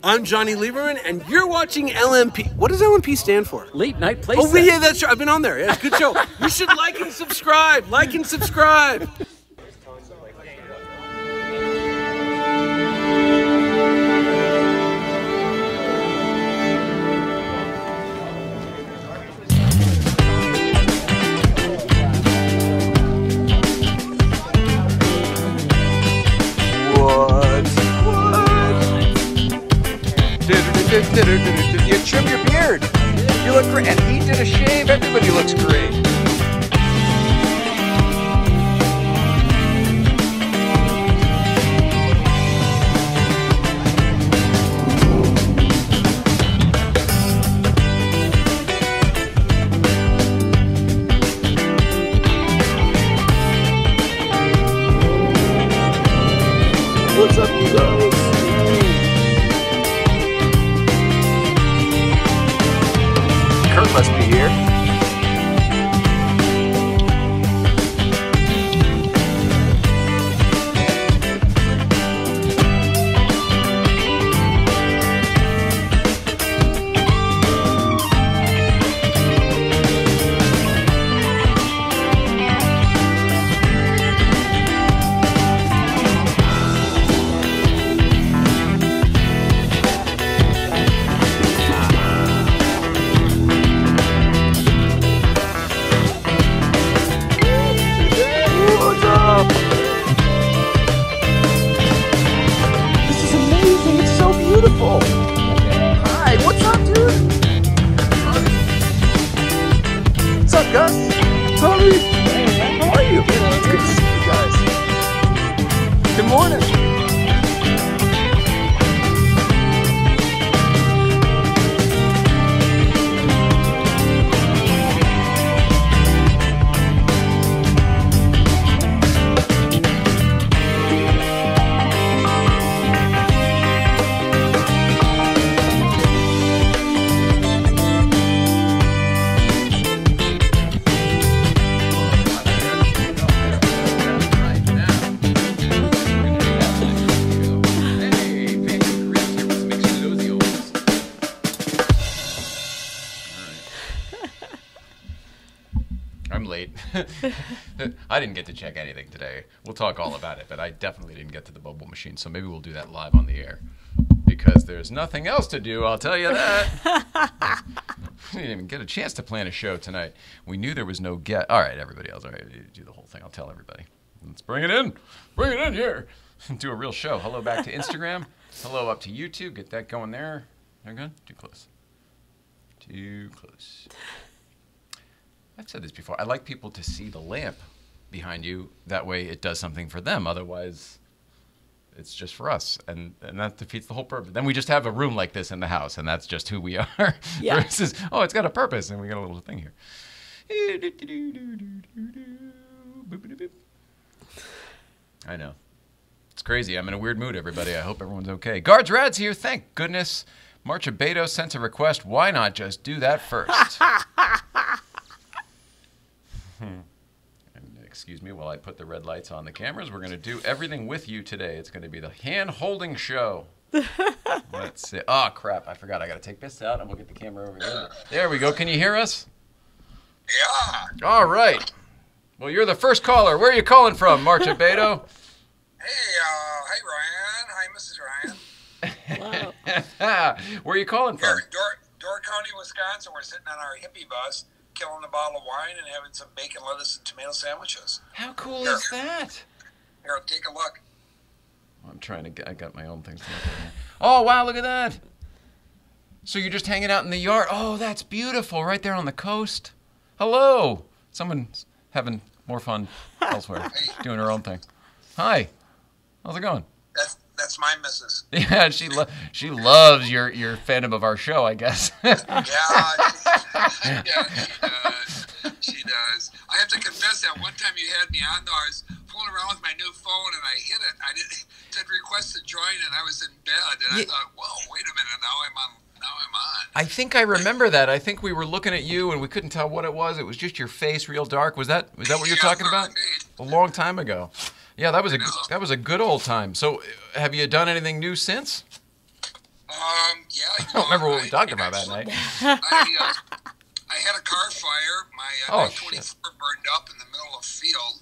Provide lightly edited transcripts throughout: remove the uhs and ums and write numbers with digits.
I'm Johnny Lieberman, and you're watching LNP. What does LNP stand for? Late Night Playset. Oh, yeah, that's right. I've been on there. Yeah, it's a good show. You should like and subscribe. Like and subscribe. You trim your beard. You look great. And he did a shave. Everybody looks great. What's up, you guys? Kurt must be here. Beautiful. Hi, what's up, dude? What's up, Gus? How are you? It's good to see you guys. Good morning. I'm late. I didn't get to check anything today. We'll talk all about it, but I definitely didn't get to the bubble machine, so maybe we'll do that live on the air. Because there's nothing else to do, I'll tell you that. We didn't even get a chance to plan a show tonight. We knew there was no guest. All right, everybody else, all right, do the whole thing. I'll tell everybody. Let's bring it in. Bring it in here. Do a real show. Hello back to Instagram. Hello up to YouTube. Get that going there. They're good? Too close. Too close. I've said this before. I like people to see the lamp behind you. That way it does something for them. Otherwise, it's just for us. And that defeats the whole purpose. Then we just have a room like this in the house, and that's just who we are. Yeah. Versus, oh, it's got a purpose, and we got a little thing here. I know. It's crazy. I'm in a weird mood, everybody. I hope everyone's okay. Guards Rad's here. Thank goodness. Marcia Beto sent a request. Why not just do that first? And excuse me while I put the red lights on the cameras. We're going to do everything with you today. It's going to be the hand-holding show. Let's see. Oh, crap. I forgot. I got to take this out, and we'll get the camera over there. There we go. Can you hear us? Yeah. All right. Well, you're the first caller. Where are you calling from, Marcia Beto? Hey, Ryan. Hi, Mrs. Ryan. Wow. Where are you calling from? Here in Door County, Wisconsin. We're sitting on our hippie bus, killing a bottle of wine and having some bacon, lettuce, and tomato sandwiches. How cool is that? Here, take a look. I'm trying to get, I got my own things to look at here. Oh, wow, look at that. So you're just hanging out in the yard. Oh, that's beautiful, right there on the coast. Hello. Someone's having more fun elsewhere, doing her own thing. Hi. How's it going? That's my missus. Yeah, she loves your fandom of our show, I guess. Yeah, she does. I have to confess that one time you had me on, though, I was fooling around with my new phone and I hit it. It said request to join, and I was in bed, and I thought, whoa, wait a minute, now I'm on. I think I remember that. I think we were looking at you and we couldn't tell what it was. It was just your face, real dark. Was that what you're talking about? Right. A long time ago. Yeah, that was a good old time. So, have you done anything new since? Yeah. I don't remember what we talked about that night. I had a car fire. My 924 burned up in the middle of a field.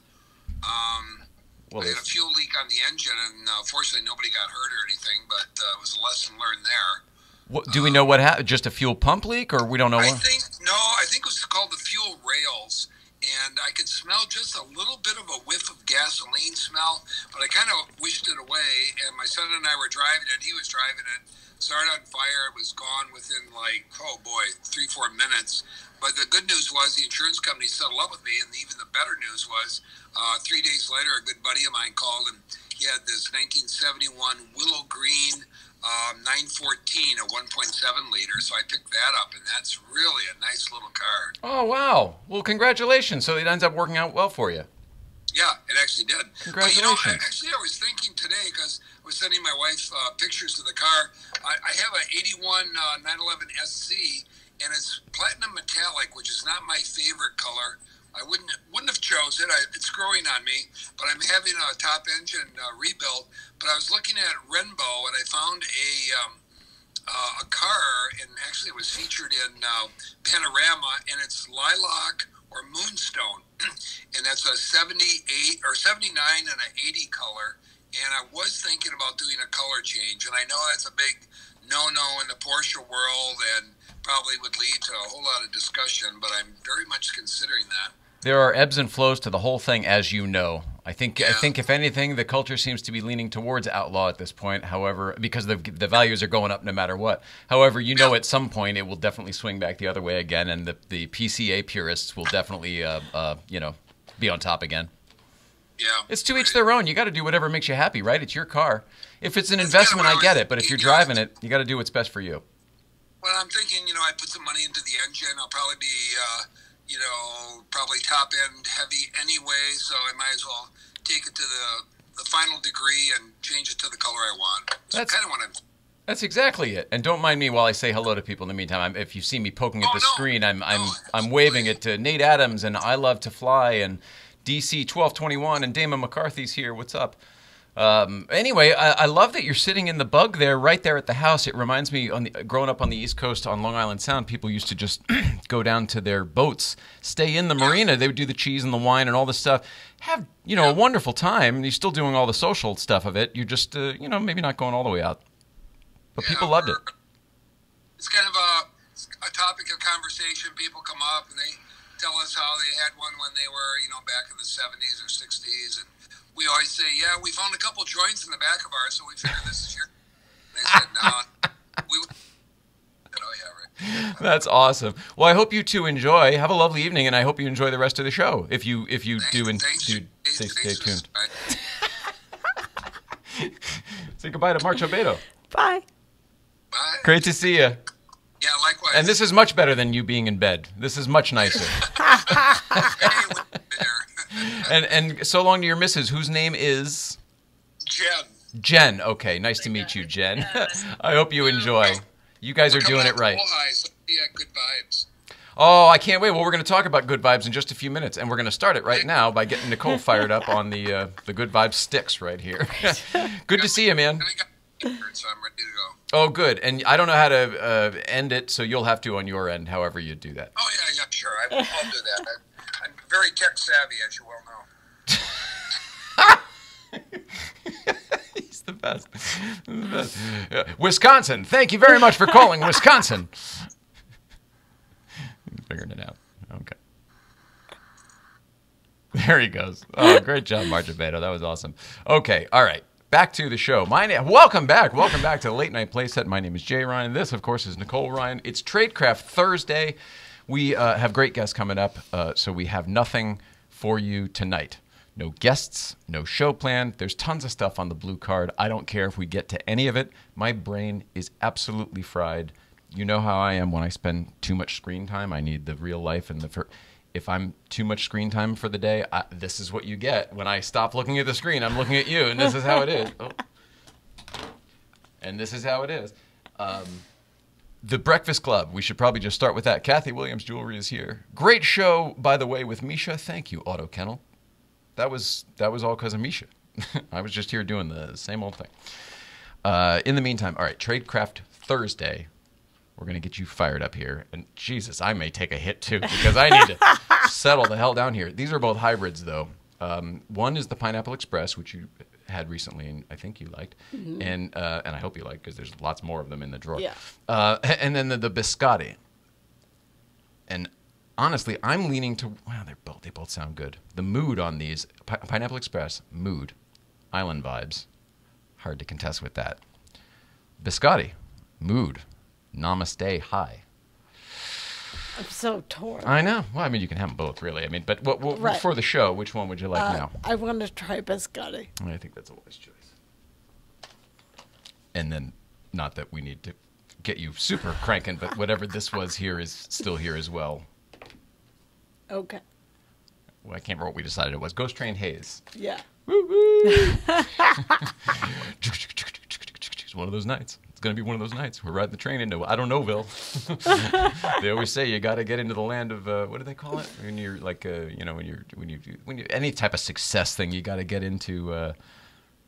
I had a fuel leak on the engine, and fortunately nobody got hurt or anything, but it was a lesson learned there. What, do we know what happened? Just a fuel pump leak, or we don't know what? I think it was called the fuel rails, and I could smell just a little bit of a whiff of gasoline smell, but I kind of wished it away, and my son and I were driving it, he was driving it, started on fire, it was gone within 3-4 minutes. But the good news was the insurance company settled up with me, and even the better news was 3 days later, a good buddy of mine called, and he had this 1971 Willow Green 914, a 1.7 liter. So I picked that up, and that's really a nice little car. Oh, wow. Well, congratulations. So it ends up working out well for you. Yeah, it actually did. Congratulations. But, I was thinking today, because I was sending my wife pictures of the car. I have an 81 911 SC, and it's platinum metallic, which is not my favorite color. I wouldn't have chose it. It's growing on me, but I'm having a top engine rebuild. But I was looking at Rainbow, and I found a car, and actually it was featured in Panorama, and it's lilac or moonstone, and that's a 78 or 79 and an 80 color. And I was thinking about doing a color change, and I know that's a big no-no in the Porsche world, and probably would lead to a whole lot of discussion, but I'm very much considering that. There are ebbs and flows to the whole thing, as you know. I think if anything, the culture seems to be leaning towards outlaw at this point. However, because the values are going up no matter what. However, know at some point it will definitely swing back the other way again, and the PCA purists will definitely be on top again. Yeah. It's to each their own. You got to do whatever makes you happy, right? It's your car. If it's an investment, I get it. But if you're driving it, you got to do what's best for you. Well, I'm thinking, I put some money into the engine. I'll probably be, probably top end heavy anyway. So I might as well take it to the final degree and change it to the color I want. So that's kind of what I'm. That's exactly it. And don't mind me while I say hello to people in the meantime. If you see me poking at the screen, I'm waving it to Nate Adams and I Love to Fly and DC 1221 and Damon McCarthy's here. What's up? Anyway, I love that you're sitting in the Bug there, right there at the house. It reminds me, growing up on the East Coast on Long Island Sound, people used to just go down to their boats, stay in the marina. They would do the cheese and the wine and all this stuff. Have, a wonderful time. You're still doing all the social stuff of it. You're just, maybe not going all the way out. But people loved it. It's kind of a topic of conversation. People come up and they tell us how they had one when they were, back in the 70s or 60s. And we always say, yeah, we found a couple joints in the back of ours, so we figured this is your. And they said, no. Oh, yeah, right. That's awesome. Well, I hope you two enjoy. Have a lovely evening, and I hope you enjoy the rest of the show. If you stay tuned. Say goodbye to Mark Chobedo. Bye. Bye. Great to see you. Yeah, likewise. And this is much better than you being in bed. This is much nicer. And so long to your missus, whose name is? Jen. Jen. Okay, nice to meet you, Jen. I hope you enjoy. You guys are doing it right. Yeah, good vibes. Oh, I can't wait. Well, we're going to talk about good vibes in just a few minutes, and we're going to start it right now by getting Nicole fired up on the good vibes sticks right here. Good to see you, man. So I'm ready to go. Oh, good. And I don't know how to end it, so you'll have to on your end, however you do that. Oh, yeah, sure. I'll do that. I'm very tech savvy, as you well know. He's the best. Wisconsin. Thank you very much for calling, Wisconsin. Figuring it out. Okay. There he goes. Oh, great job, Marjabeto. That was awesome. Okay. All right. Back to the show. Welcome back. Welcome back to the Late Night Playset. My name is Jay Ryan. This, of course, is Nicole Ryan. It's Tradecraft Thursday. We have great guests coming up, so we have nothing for you tonight. No guests, no show plan. There's tons of stuff on the blue card. I don't care if we get to any of it. My brain is absolutely fried. You know how I am when I spend too much screen time. I need the real life and if I'm too much screen time for the day, this is what you get. When I stop looking at the screen, I'm looking at you, and this is how it is. Oh. And this is how it is. The Breakfast Club. We should probably just start with that. Kathy Williams Jewelry is here. Great show, by the way, with Misha. Thank you, Auto Kennel. That was all because of Misha. I was just here doing the same old thing. In the meantime, all right, Tradecraft Thursday. We're going to get you fired up here. And Jesus, I may take a hit too because I need to settle the hell down here. These are both hybrids, though. One is the Pineapple Express, which you had recently, and I think you liked. Mm-hmm. And I hope you like because there's lots more of them in the drawer. Yeah. And then the Biscotti. And honestly, I'm leaning to, wow, they both sound good. The mood on these, Pineapple Express, mood, island vibes. Hard to contest with that. Biscotti, mood. Namaste, hi. I'm so torn. I know. Well, I mean, you can have them both, really. I mean, but Right. for the show, which one would you like now? I want to try biscotti. I think that's a wise choice. And then, not that we need to get you super cranking, but whatever this was here is still here as well. Okay. Well, I can't remember what we decided it was. Ghost Train Haze. Yeah. It's one of those nights. Going to be one of those nights. We're riding the train into I don't knowville. They always say you got to get into the land of what do they call it when you're like when you any type of success thing you got to get into what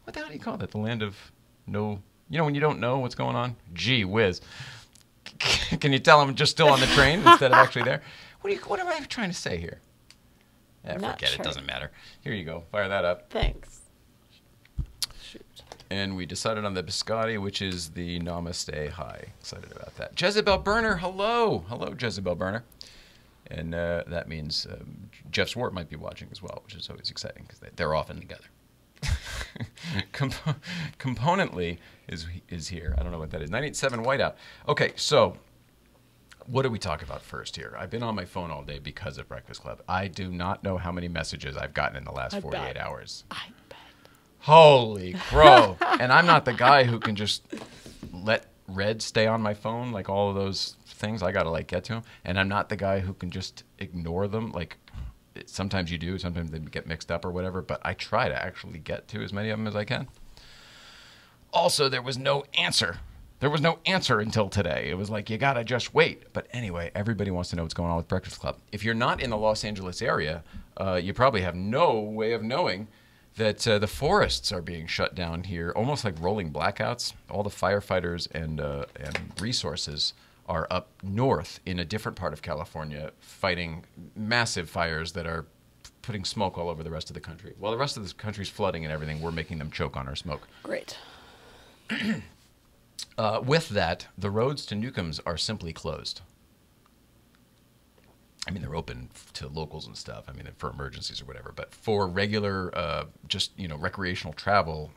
the hell do you call that, the land of no, when you don't know what's going on. Gee whiz. Can you tell I'm just still on the train instead of actually there? What am I trying to say here? Forget it, doesn't matter. Here you go, fire that up. Thanks. And we decided on the Biscotti, which is the Namaste Hi. Excited about that. Jezebel Burner, hello. Hello, Jezebel Burner. And that means Jeff Swart might be watching as well, which is always exciting because they're often together. Componently is here. I don't know what that is. 987 Whiteout. Okay, so what do we talk about first here? I've been on my phone all day because of Breakfast Club. I do not know how many messages I've gotten in the last 48 hours. I bet. Holy crow. And I'm not the guy who can just let red stay on my phone, like all of those things. I got to get to them. And I'm not the guy who can just ignore them. Like sometimes you do, sometimes they get mixed up or whatever, but I try to actually get to as many of them as I can. Also, there was no answer. There was no answer until today. It was like, you got to just wait. But anyway, everybody wants to know what's going on with Breakfast Club. If you're not in the Los Angeles area, you probably have no way of knowing that the forests are being shut down here, almost like rolling blackouts. All the firefighters and resources are up north in a different part of California fighting massive fires that are putting smoke all over the rest of the country. While the rest of the country's flooding and everything, we're making them choke on our smoke. Great. With that, the roads to Newcomb's are simply closed. I mean, they're open to locals and stuff. I mean, for emergencies or whatever. But for regular, recreational travel,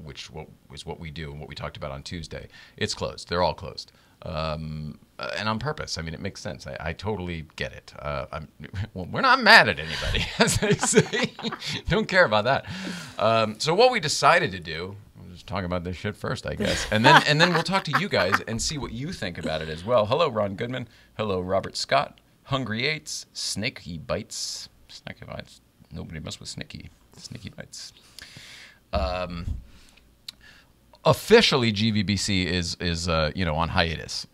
which is what we do and what we talked about on Tuesday, it's closed. They're all closed. And on purpose. I mean, it makes sense. I totally get it. We're not mad at anybody, as they say. Don't care about that. So what we decided to do, we'll just talk about this shit first, I guess. And then we'll talk to you guys and see what you think about it as well. Hello, Ron Goodman. Hello, Robert Scott. Hungry Eights, Snaky Bites. Snaky Bites. Nobody mess with Snaky. Snaky Bites. Officially, GVBC is on hiatus.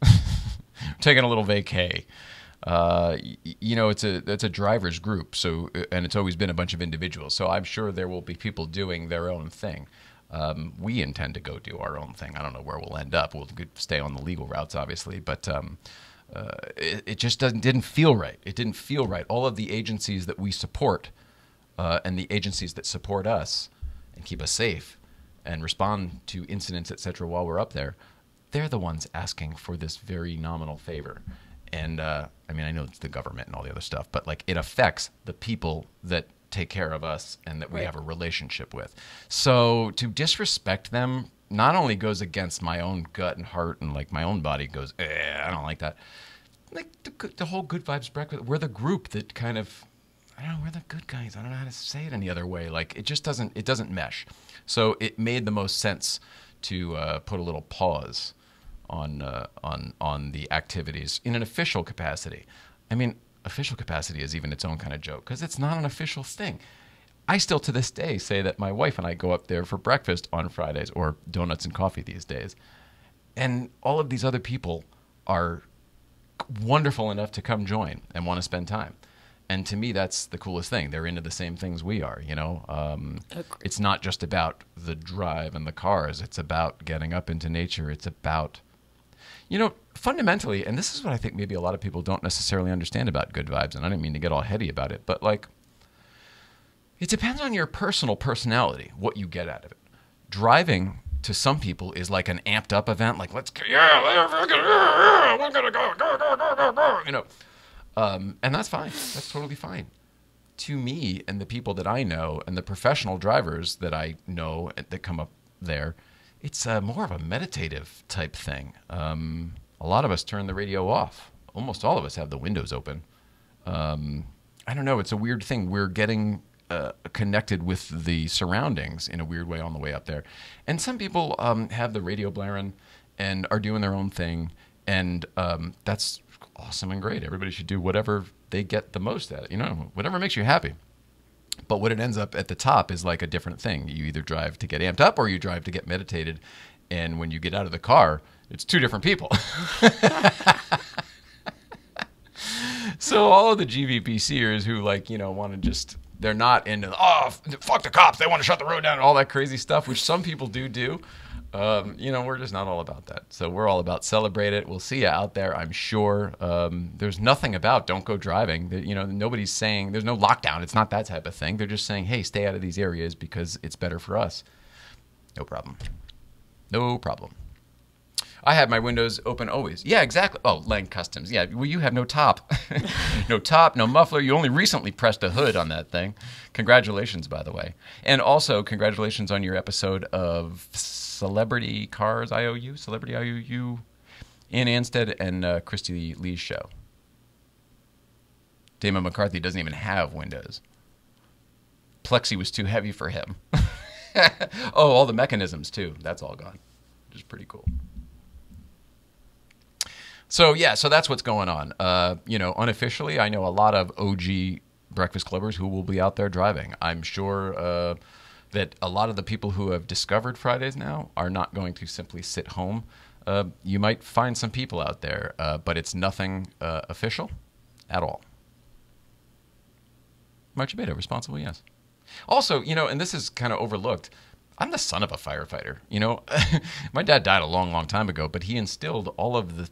Taking a little vacay. It's a driver's group, so and it's always been a bunch of individuals. So I'm sure there will be people doing their own thing. We intend to go do our own thing. I don't know where we'll end up. We'll stay on the legal routes, obviously, but. It just didn't feel right. It didn't feel right. All of the agencies that we support and the agencies that support us and keep us safe and respond to incidents, etc., while we're up there, they're the ones asking for this very nominal favor. And I know it's the government and all the other stuff, but it affects the people that take care of us and that we have a relationship with. So to disrespect them not only goes against my own gut and heart and my own body goes, I don't like that. The whole Good Vibes Breakfast, we're the group that kind of, we're the good guys. I don't know how to say it any other way. It just doesn't mesh. So it made the most sense to put a little pause on the activities in an official capacity. I mean, official capacity is even its own kind of joke because it's not an official thing. I still, to this day, say that my wife and I go up there for breakfast on Fridays or donuts and coffee these days. And all of these other people are wonderful enough to come join and want to spend time. And to me, that's the coolest thing. They're into the same things we are, you know. It's not just about the drive and the cars. It's about getting up into nature. It's about, you know, fundamentally, and this is what I think maybe a lot of people don't necessarily understand about good vibes, and I didn't mean to get all heady about it, but like, it depends on your personal personality, what you get out of it. Driving to some people is like an amped up event, like, let's go, yeah, we're gonna go, you know. And that's fine. That's totally fine. To me and the people that I know and the professional drivers that I know that come up there, it's more of a meditative type thing. A lot of us turn the radio off. Almost all of us have the windows open. I don't know. It's a weird thing. We're getting connected with the surroundings in a weird way on the way up there. And some people have the radio blaring and are doing their own thing. And that's awesome and great. Everybody should do whatever they get the most at it, you know, whatever makes you happy. But what it ends up at the top is like a different thing. You either drive to get amped up or you drive to get meditated. And when you get out of the car, it's two different people. So all of the GVBCers who, like, you know, want to just, they're not into, oh, fuck the cops, they want to shut the road down and all that crazy stuff, which some people do. You know, we're just not all about that. So we're all about celebrate it. We'll see you out there, I'm sure. There's nothing about don't go driving. You know, nobody's saying, there's no lockdown. It's not that type of thing. They're just saying, hey, stay out of these areas because it's better for us. No problem. No problem. I have my windows open always. Yeah, exactly. Oh, Lang Customs. Yeah, well, you have no top. No top, no muffler. You only recently pressed a hood on that thing. Congratulations, by the way. And also, congratulations on your episode of Celebrity Cars IOU, Celebrity IOU, Ann Anstead and Christy Lee's show. Damon McCarthy doesn't even have windows. Plexi was too heavy for him. Oh, all the mechanisms, too. That's all gone, which is pretty cool. So, yeah, so that's what's going on. You know, unofficially, I know a lot of OG Breakfast Clubbers who will be out there driving. I'm sure that a lot of the people who have discovered Fridays now are not going to simply sit home. You might find some people out there, but it's nothing official at all. March Beta, responsible, yes. Also, you know, and this is kind of overlooked, I'm the son of a firefighter. You know, my dad died a long, long time ago, but he instilled all of the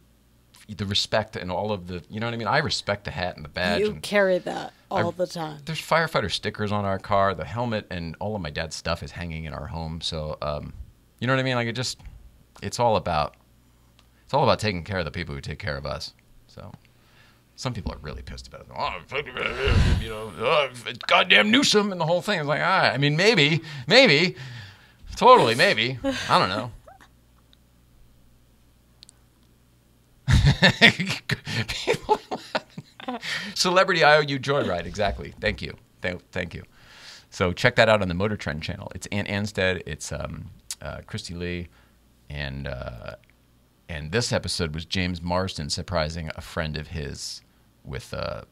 respect and all of the, you know what I mean? I respect the hat and the badge. You and carry that all the time. There's firefighter stickers on our car, the helmet, and all of my dad's stuff is hanging in our home. So, you know what I mean? Like it's all about taking care of the people who take care of us. So, some people are really pissed about it. Oh, you know, goddamn Newsom and the whole thing. It's like, I mean, maybe, totally, maybe. I don't know. People, Celebrity IOU Joyride, exactly. Thank you. Thank you. So check that out on the Motor Trend channel. It's Ann Anstead, it's Christy Lee, and this episode was James Marsden surprising a friend of his with I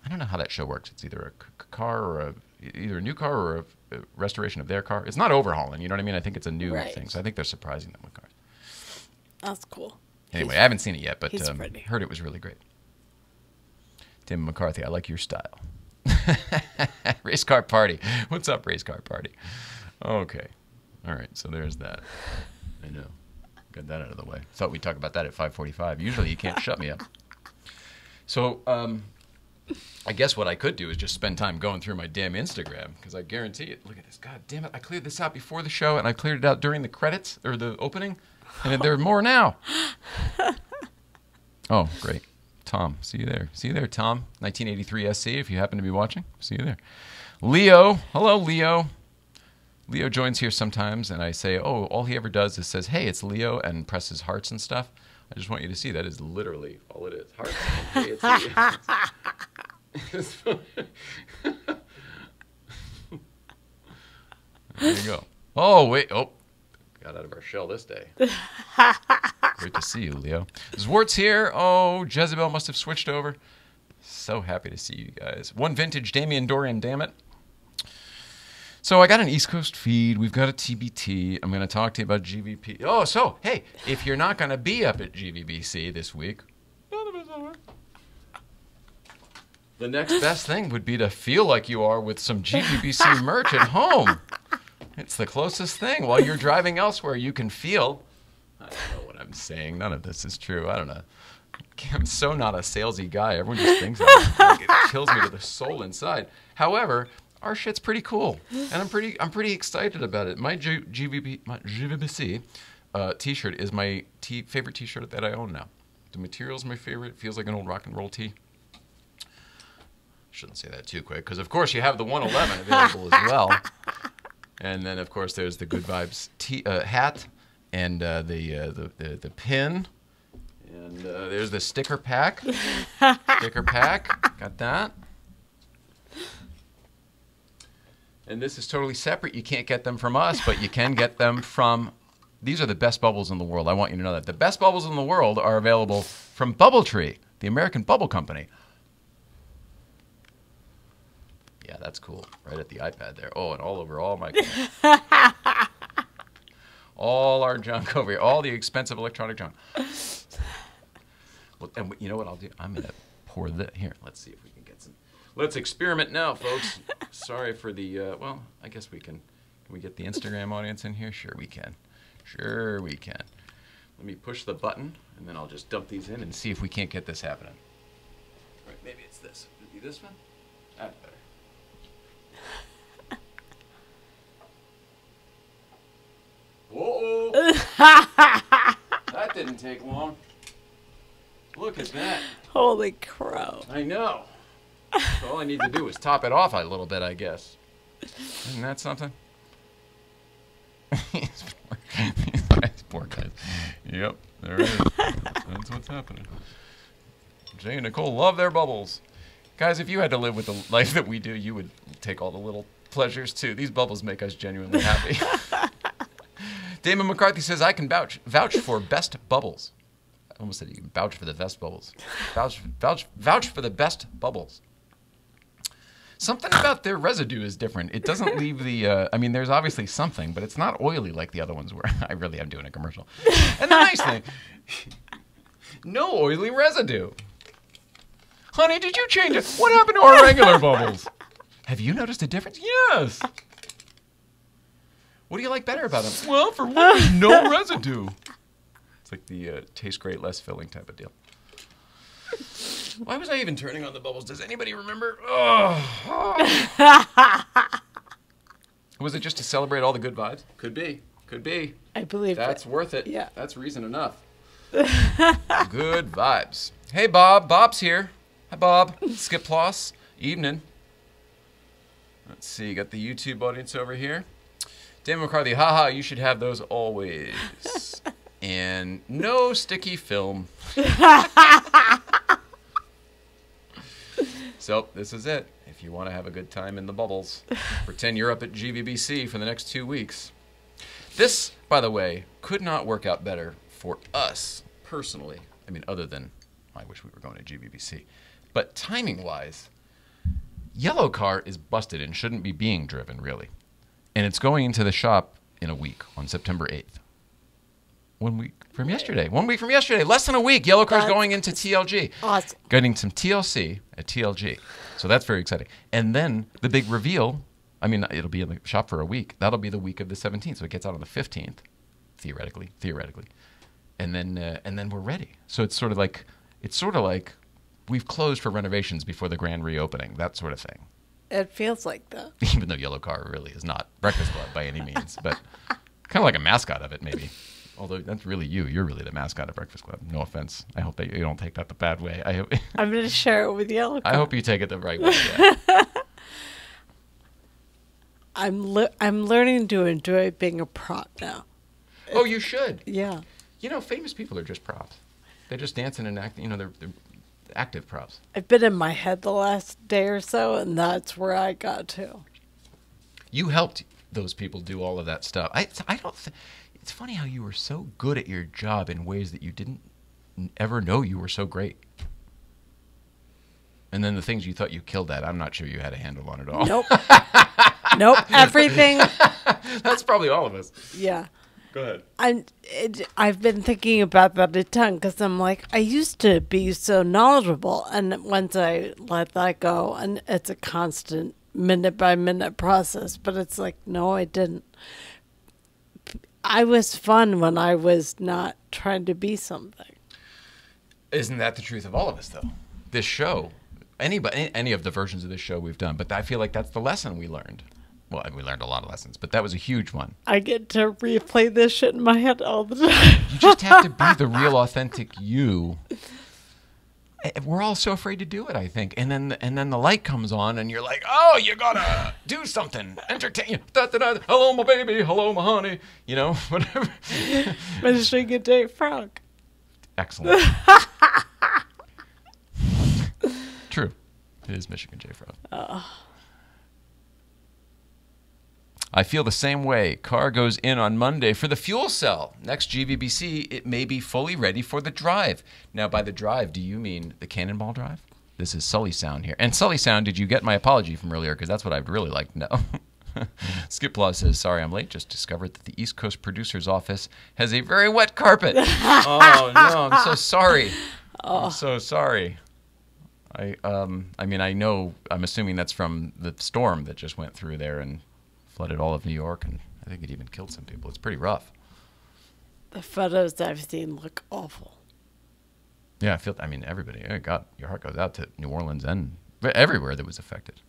don't know how that show works. It's either a car or either a new car or a restoration of their car. It's not overhauling, you know what I mean? I think it's a new thing. So I think they're surprising them with cars. That's cool. Anyway, I haven't seen it yet, but pretty. Heard it was really great. Tim McCarthy, I like your style. Race car party. What's up, race car party? Okay. All right, so there's that. I know. Got that out of the way. Thought we'd talk about that at 5:45. Usually you can't shut me up. So I guess what I could do is just spend time going through my damn Instagram, because I guarantee it. Look at this. God damn it. I cleared this out before the show, and I cleared it out during the credits, or the opening. And there are more now. Oh, great. Tom, see you there. See you there, Tom. 1983 SC, if you happen to be watching. See you there. Leo. Hello, Leo. Leo joins here sometimes, and I say, oh, all he ever does is says, hey, it's Leo, and presses hearts and stuff. I just want you to see that is literally all it is. Hearts. Hey, it's Leo. There you go. Oh, wait. Oh. Got out of our shell this day. Great to see you, Leo. Zwart's here. Oh, Jezebel must have switched over. So happy to see you guys. One vintage Damien Dorian, damn it. So I got an East Coast feed. We've got a TBT. I'm going to talk to you about GVP. Oh, so, hey, if you're not going to be up at GVBC this week, none of us are. The next best thing would be to feel like you are with some GVBC merch at home. It's the closest thing. While you're driving elsewhere, you can feel. I don't know what I'm saying. None of this is true. I don't know. I'm so not a salesy guy. Everyone just thinks like it kills me to the soul inside. However, our shit's pretty cool, and I'm pretty excited about it. My GVBC T-shirt is my favorite T-shirt that I own now. The material's my favorite. It feels like an old rock and roll tee. Shouldn't say that too quick, because of course you have the 111 available as well. And then of course there's the Good Vibes hat and the pin. And there's the sticker pack. Got that. And this is totally separate. You can't get them from us, but you can get them from... These are the best bubbles in the world. I want you to know that. The best bubbles in the world are available from Bubbletree, the American bubble company. Yeah, that's cool. Right at the iPad there. Oh, and all over all my... all our junk over here. All the expensive electronic junk. Well, and you know what I'll do? I'm going to pour that. Here, let's see if we can get some. Let's experiment now, folks. Sorry for the, well, I guess we can. Can we get the Instagram audience in here? Sure we can. Sure we can. Let me push the button, and then I'll just dump these in and see if we can't get this happening. All right, maybe it's this. Would it be this one? That's better. Whoa! That didn't take long. Look at that. Holy crow. I know. So all I need to do is top it off a little bit, I guess. Isn't that something? These poor guys. Yep, there it is. That's what's happening. Jay and Nicole love their bubbles. Guys, if you had to live with the life that we do, you would take all the little pleasures too. These bubbles make us genuinely happy. Damon McCarthy says, I can vouch for best bubbles. I almost said you can vouch for the best bubbles. Vouch for the best bubbles. Something about their residue is different. It doesn't leave the, I mean, there's obviously something, but it's not oily like the other ones were. I really am doing a commercial. And the nice thing, no oily residue. Honey, did you change it? What happened to our regular bubbles? Have you noticed a difference? Yes. What do you like better about them? Well, for one, there's no residue. It's like the taste great, less filling type of deal. Why was I even turning on the bubbles? Does anybody remember? Oh. Was it just to celebrate all the good vibes? Could be. Could be. I believe that's worth it. Yeah. That's reason enough. Good vibes. Hey, Bob. Bob's here. Hi, Bob. Skip Ploss. Evening. Let's see. Got the YouTube audience over here. Dan McCarthy, haha, you should have those always. And no sticky film. So, this is it. If you want to have a good time in the bubbles, pretend you're up at GVBC for the next 2 weeks. This, by the way, could not work out better for us, personally. I mean, other than, I wish we were going to GVBC. But timing-wise, Yellow Car is busted and shouldn't be being driven, really. And it's going into the shop in a week, on September 8th. 1 week from yesterday. 1 week from yesterday. Less than a week. Yellow Car's going into TLG. Awesome. Getting some TLC at TLG. So that's very exciting. And then the big reveal, I mean, it'll be in the shop for a week. That'll be the week of the 17th. So it gets out on the 15th, theoretically. And then we're ready. So it's sort of like we've closed for renovations before the grand reopening, that sort of thing. It feels like that. Even though Yellow Car really is not Breakfast Club by any means, but kind of like a mascot of it, maybe. Although that's really you. You're really the mascot of Breakfast Club. No offense. I hope that you don't take that the bad way. I'm going to share it with Yellow Car. I hope you take it the right way. Yeah. I'm learning to enjoy being a prop now. Oh, you should. Yeah. You know, famous people are just props. They're just dancing and acting. You know, they're active props. I've been in my head the last day or so, and that's where I got to. You helped those people do all of that stuff. It's funny how you were so good at your job in ways that you didn't ever know you were so great. And then the things you thought you killed at, I'm not sure you had a handle on it all. Nope. Nope. Everything. That's probably all of us. Yeah. Go ahead. I've been thinking about that a ton because I'm like, I used to be so knowledgeable, and once I let that go, and it's a constant minute by minute process, but it's like, no, I didn't. I was fun when I was not trying to be something. Isn't that the truth of all of us, though? This show, any of the versions of this show we've done, but I feel like that's the lesson we learned. Well, we learned a lot of lessons, but that was a huge one. I get to replay this shit in my head all the time. You just have to be the real, authentic you. We're all so afraid to do it, I think. And then the light comes on, and you're like, oh, you gotta do something, entertain. Da, da, da. Hello, my baby. Hello, my honey. You know, whatever. Michigan J. Frog. Excellent. True. It is Michigan J. Frog. I feel the same way. Car goes in on Monday for the fuel cell. Next GVBC, it may be fully ready for the drive. Now, by the drive, do you mean the Cannonball drive? This is Sully Sound here. And Sully Sound, did you get my apology from earlier? Because that's what I'd really like to know. Skip Law says, sorry I'm late. Just discovered that the East Coast Producer's Office has a very wet carpet. Oh, no, I'm so sorry. I'm so sorry. I mean, I'm assuming that's from the storm that just went through there and flooded all of New York, and I think it even killed some people. It's pretty rough. The photos I've seen look awful. Yeah, I mean, everybody. God, your heart goes out to New Orleans and everywhere that was affected.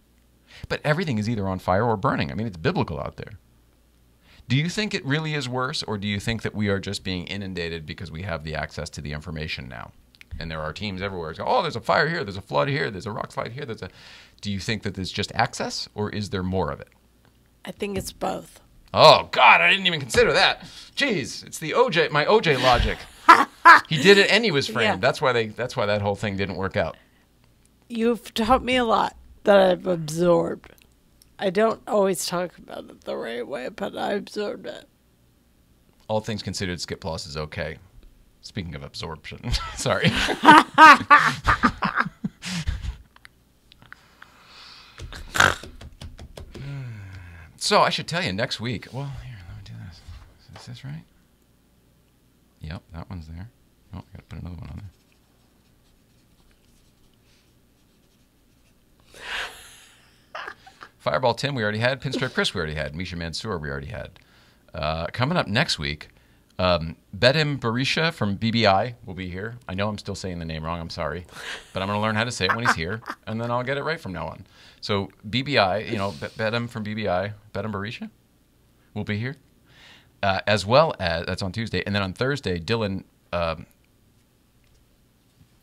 But everything is either on fire or burning. I mean, it's biblical out there. Do you think it really is worse, or do you think that we are just being inundated because we have the access to the information now? And there are teams everywhere. Go, oh, there's a fire here, there's a flood here, there's a rock slide here. Do you think that there's just access, or is there more of it? I think it's both. Oh, God, I didn't even consider that. Jeez, it's the my OJ logic. He did it and he was framed. Yeah. That's why that whole thing didn't work out. You've taught me a lot that I've absorbed. I don't always talk about it the right way, but I absorbed it. All things considered, Skip Loss is okay. Speaking of absorption, sorry. So I should tell you next week. Well, here, let me do this. Is this right? Yep, that one's there. Oh, I gotta put another one on there. Fireball Tim, we already had. Pinstripe Chris, we already had. Misha Mansour, we already had. Coming up next week, Bedim Barisha from BBI will be here. I know I'm still saying the name wrong. I'm sorry. But I'm going to learn how to say it when he's here, and then I'll get it right from now on. So BBI, Bedim from BBI, Bedim Barisha will be here, as well as, that's on Tuesday. And then on Thursday, Dylan will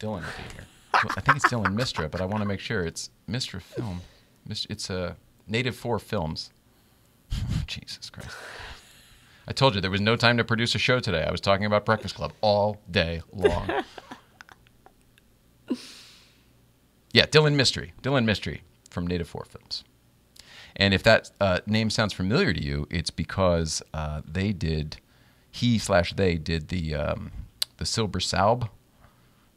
be here. I think it's Dylan Mistra, but I want to make sure it's Mistra Film. It's Native 4 Films. Jesus Christ. I told you there was no time to produce a show today. I was talking about Breakfast Club all day long. Yeah, Dylan Mystery from Native 4 Films. And if that name sounds familiar to you, it's because they did the Silver Saub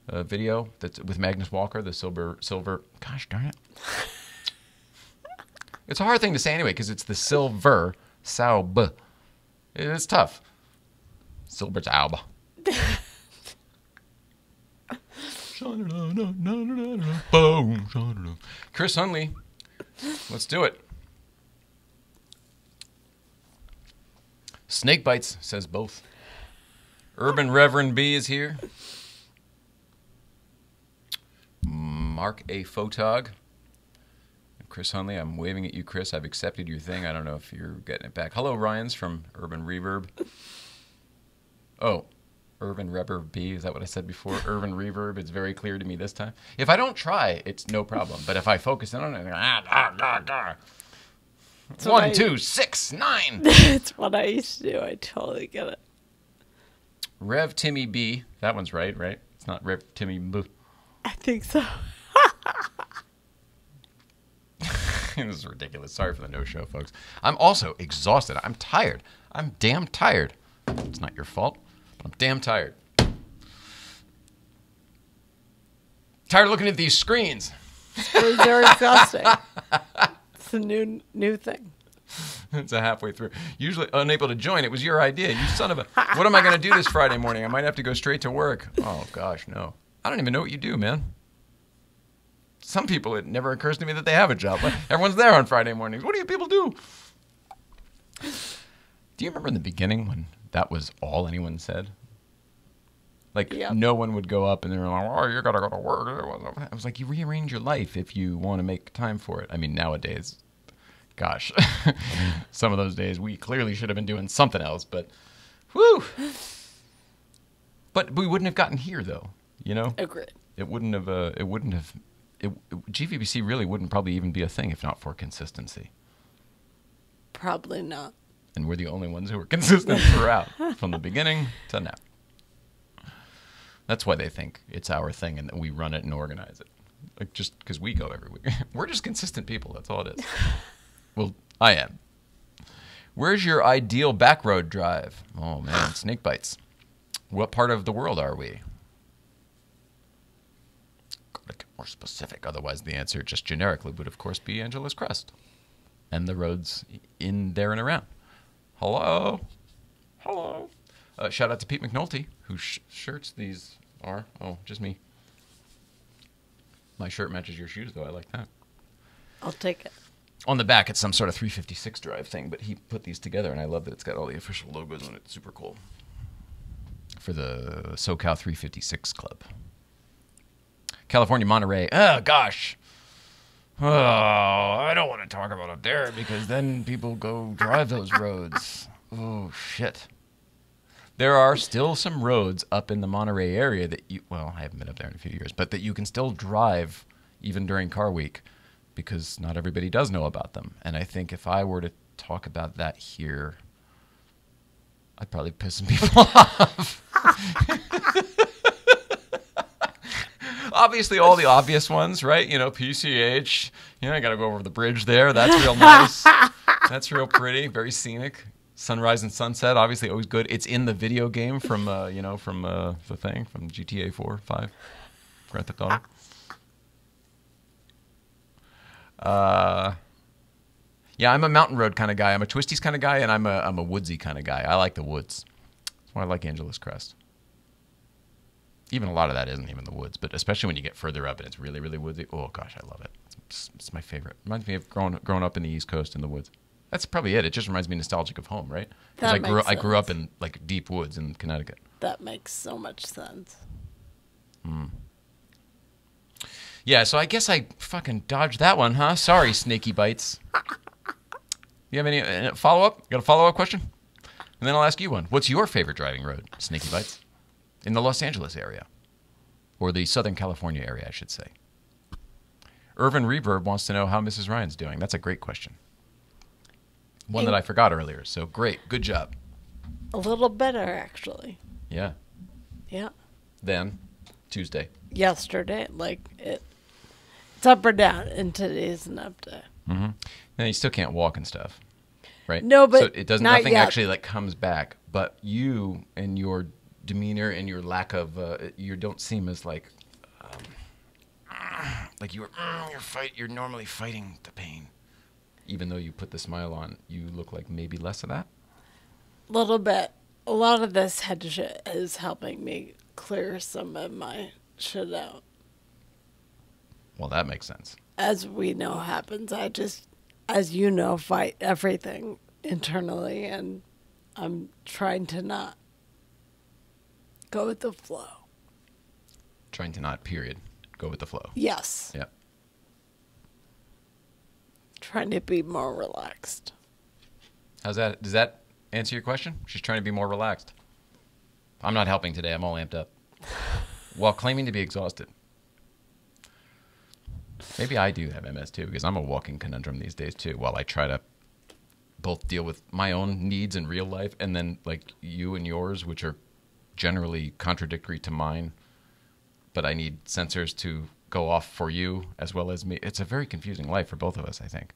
video that's with Magnus Walker, the silver. Gosh darn it! It's a hard thing to say anyway because it's the Silver Saub. It's tough. Silver Saub. Chris Hunley, let's do it. Snake Bites says both. Urban Reverend B is here. Mark A. Photog. Chris Hunley, I'm waving at you, Chris. I've accepted your thing. I don't know if you're getting it back. Hello, Ryans from Urban Reverb. Oh, Urban Reverb B. Is that what I said before? Urban Reverb. It's very clear to me this time. If I don't try, it's no problem. But if I focus in on it, 1, 2, 6, 9. It's what I used to do. I totally get it. Rev Timmy B. That one's right? It's not Rev Timmy B. I think so. This is ridiculous. Sorry for the no-show, folks. I'm also exhausted. I'm tired. I'm damn tired. It's not your fault, but I'm damn tired. Tired of looking at these screens. Screens are exhausting. It's a new thing. It's a halfway through. Usually unable to join. It was your idea. You son of a... What am I going to do this Friday morning? I might have to go straight to work. Oh, gosh, no. I don't even know what you do, man. Some people, it never occurs to me that they have a job. Everyone's there on Friday mornings. What do you people do? Do you remember in the beginning when that was all anyone said? Like, no one would go up and they were like, oh, you got to go to work. I was like, you rearrange your life if you want to make time for it. I mean, nowadays, gosh, some of those days we clearly should have been doing something else, but whew. But we wouldn't have gotten here, though, you know? Agreed. GVBC really wouldn't probably even be a thing if not for consistency. Probably not. And we're the only ones who are consistent throughout, from the beginning to now. That's why they think it's our thing and that we run it and organize it. Like, just because we go every week. We're just consistent people. That's all it is. Well, I am. Where's your ideal back road drive? Oh, man, snake bites. What part of the world are we? Gotta get more specific. Otherwise, the answer just generically would, of course, be Angeles Crest. And the roads in there and around. Hello? Hello? Shout out to Pete McNulty, whose shirts these are. Oh, just me. My shirt matches your shoes, though. I like that. I'll take it. On the back, it's some sort of 356 drive thing, but he put these together, and I love that it's got all the official logos on it. Super cool. For the SoCal 356 Club. California, Monterey. Oh, gosh. Oh, I don't want to talk about up there because then people go drive those roads. Oh, shit. There are still some roads up in the Monterey area that you, well, I haven't been up there in a few years, but that you can still drive even during car week because not everybody does know about them. And I think if I were to talk about that here, I'd probably piss some people off. Obviously, all the obvious ones, right? You know, PCH. You know, I got to go over the bridge there. That's real nice. That's real pretty. Very scenic. Sunrise and sunset, obviously always good. It's in the video game from, the thing, from GTA 4, 5, Grand Theft Auto. Yeah, I'm a mountain road kind of guy. I'm a twisties kind of guy, and I'm a woodsy kind of guy. I like the woods. That's why I like Angeles Crest. Even a lot of that isn't even the woods, but especially when you get further up and it's really, really woodsy. Oh, gosh, I love it. It's my favorite. Reminds me of growing up in the East Coast in the woods. That's probably it. It just reminds me nostalgic of home, right? Because I grew up in like deep woods in Connecticut. That makes so much sense. Yeah, so I guess I fucking dodged that one, huh? Sorry, snaky bites. You have any follow-up? Got a follow-up question? And then I'll ask you one. What's your favorite driving road, snaky bites? In the Los Angeles area. Or the Southern California area, I should say. Irvin Reverb wants to know how Mrs. Ryan's doing. That's a great question. One that I forgot earlier. So great. Good job. A little better, actually. Yeah. Yeah. Then Tuesday. Yesterday, it's up or down, and today's an up day. Mm-hmm. Now you still can't walk and stuff, right? No, but so it does not nothing yet. actually comes back. But you and your demeanor and your lack of you don't seem as like you're normally fighting the pain. Even though you put the smile on, you look like maybe less of that? A little bit. A lot of this head shit is helping me clear some of my shit out. Well, that makes sense. As we know happens, I just, as you know, fight everything internally, and I'm trying to not go with the flow. Trying to not, period, go with the flow. Yes. Yeah. Trying to be more relaxed. How's that? Does that answer your question? She's trying to be more relaxed. I'm not helping today. I'm all amped up. While claiming to be exhausted. Maybe I do have MS too, because I'm a walking conundrum these days too, while I try to both deal with my own needs in real life and then like you and yours, which are generally contradictory to mine. But I need sensors to go off for you as well as me. It's a very confusing life for both of us, I think.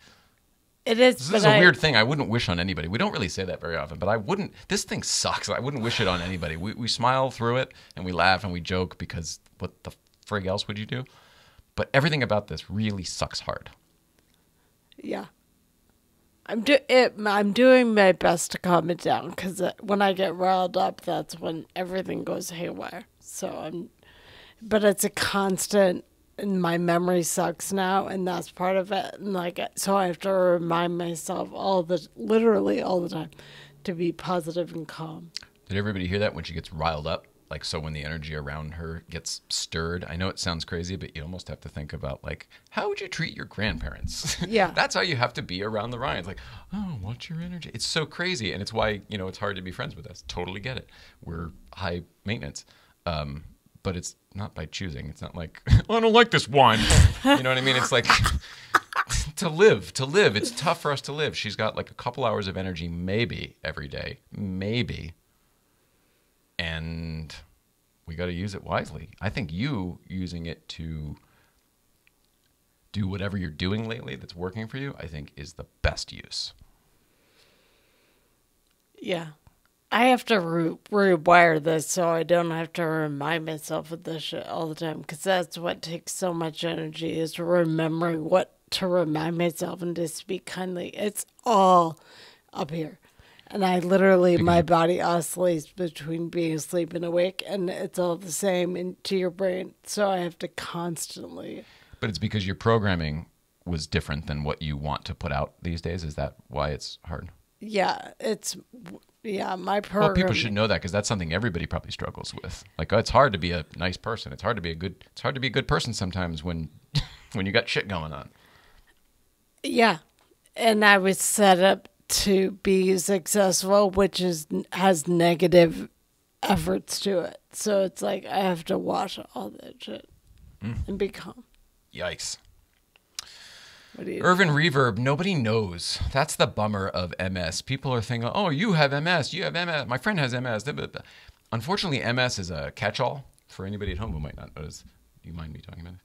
It is. This is a weird thing I wouldn't wish on anybody. We don't really say that very often, but I wouldn't. This thing sucks. I wouldn't wish it on anybody. We smile through it and we laugh and we joke because what the frig else would you do? But everything about this really sucks hard. Yeah. I'm doing my best to calm it down because when I get riled up, that's when everything goes haywire. But it's a constant, and my memory sucks now, and that's part of it. And so I have to remind myself literally all the time, to be positive and calm. Did everybody hear that when she gets riled up? Like, so when the energy around her gets stirred, I know it sounds crazy, but you almost have to think about, like, how would you treat your grandparents? Yeah. That's how you have to be around the Ryans. Like, oh, what's your energy? It's so crazy. And it's why, it's hard to be friends with us. Totally get it. We're high maintenance. But it's not by choosing. It's not like, oh, I don't like this one. You know what I mean? It's like, to live. It's tough for us to live. She's got like a couple hours of energy, maybe, every day. Maybe. And we got to use it wisely. I think you using it to do whatever you're doing lately that's working for you, I think is the best use. Yeah. I have to rewire this so I don't have to remind myself of this shit all the time, because that's what takes so much energy, is remembering what to remind myself and to speak kindly. It's all up here. And I literally, my body oscillates between being asleep and awake, and it's all the same into your brain. So I have to constantly. But it's because your programming was different than what you want to put out these days. Is that why it's hard? Yeah, my program. Well, people should know that, because that's something everybody probably struggles with. Like, it's hard to be a nice person. It's hard to be a good person sometimes when you got shit going on. Yeah, and I was set up to be successful, which has negative efforts to it. So it's like I have to watch all that shit and be calm. Yikes. What do you Irvin Reverb, nobody knows. That's the bummer of MS. People are thinking, oh, you have MS, you have MS, my friend has MS. Unfortunately, MS is a catch-all. For anybody at home who might not notice, do you mind me talking about it?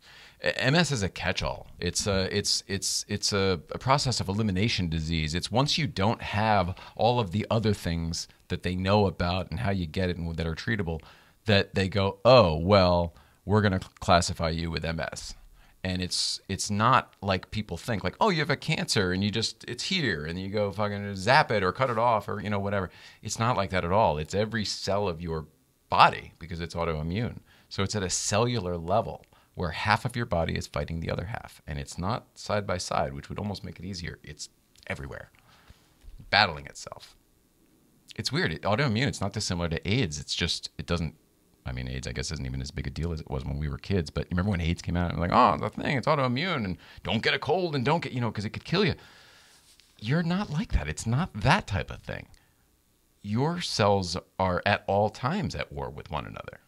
MS is a catch-all. It's a process of elimination disease. It's once you don't have all of the other things that they know about and how you get it and that are treatable, that they go, oh, well, we're going to classify you with MS. And it's not like people think, like, oh, you have a cancer and it's here, and you go fucking zap it or cut it off or, whatever. It's not like that at all. It's every cell of your body, because it's autoimmune. So it's at a cellular level where half of your body is fighting the other half. And it's not side by side, which would almost make it easier. It's everywhere, battling itself. It's weird. Autoimmune, it's not dissimilar to AIDS. It's just, it doesn't, AIDS, I guess, isn't even as big a deal as it was when we were kids. But you remember when AIDS came out and like, oh, the thing, it's autoimmune, and don't get a cold and don't get, because it could kill you. You're not like that. It's not that type of thing. Your cells are at all times at war with one another.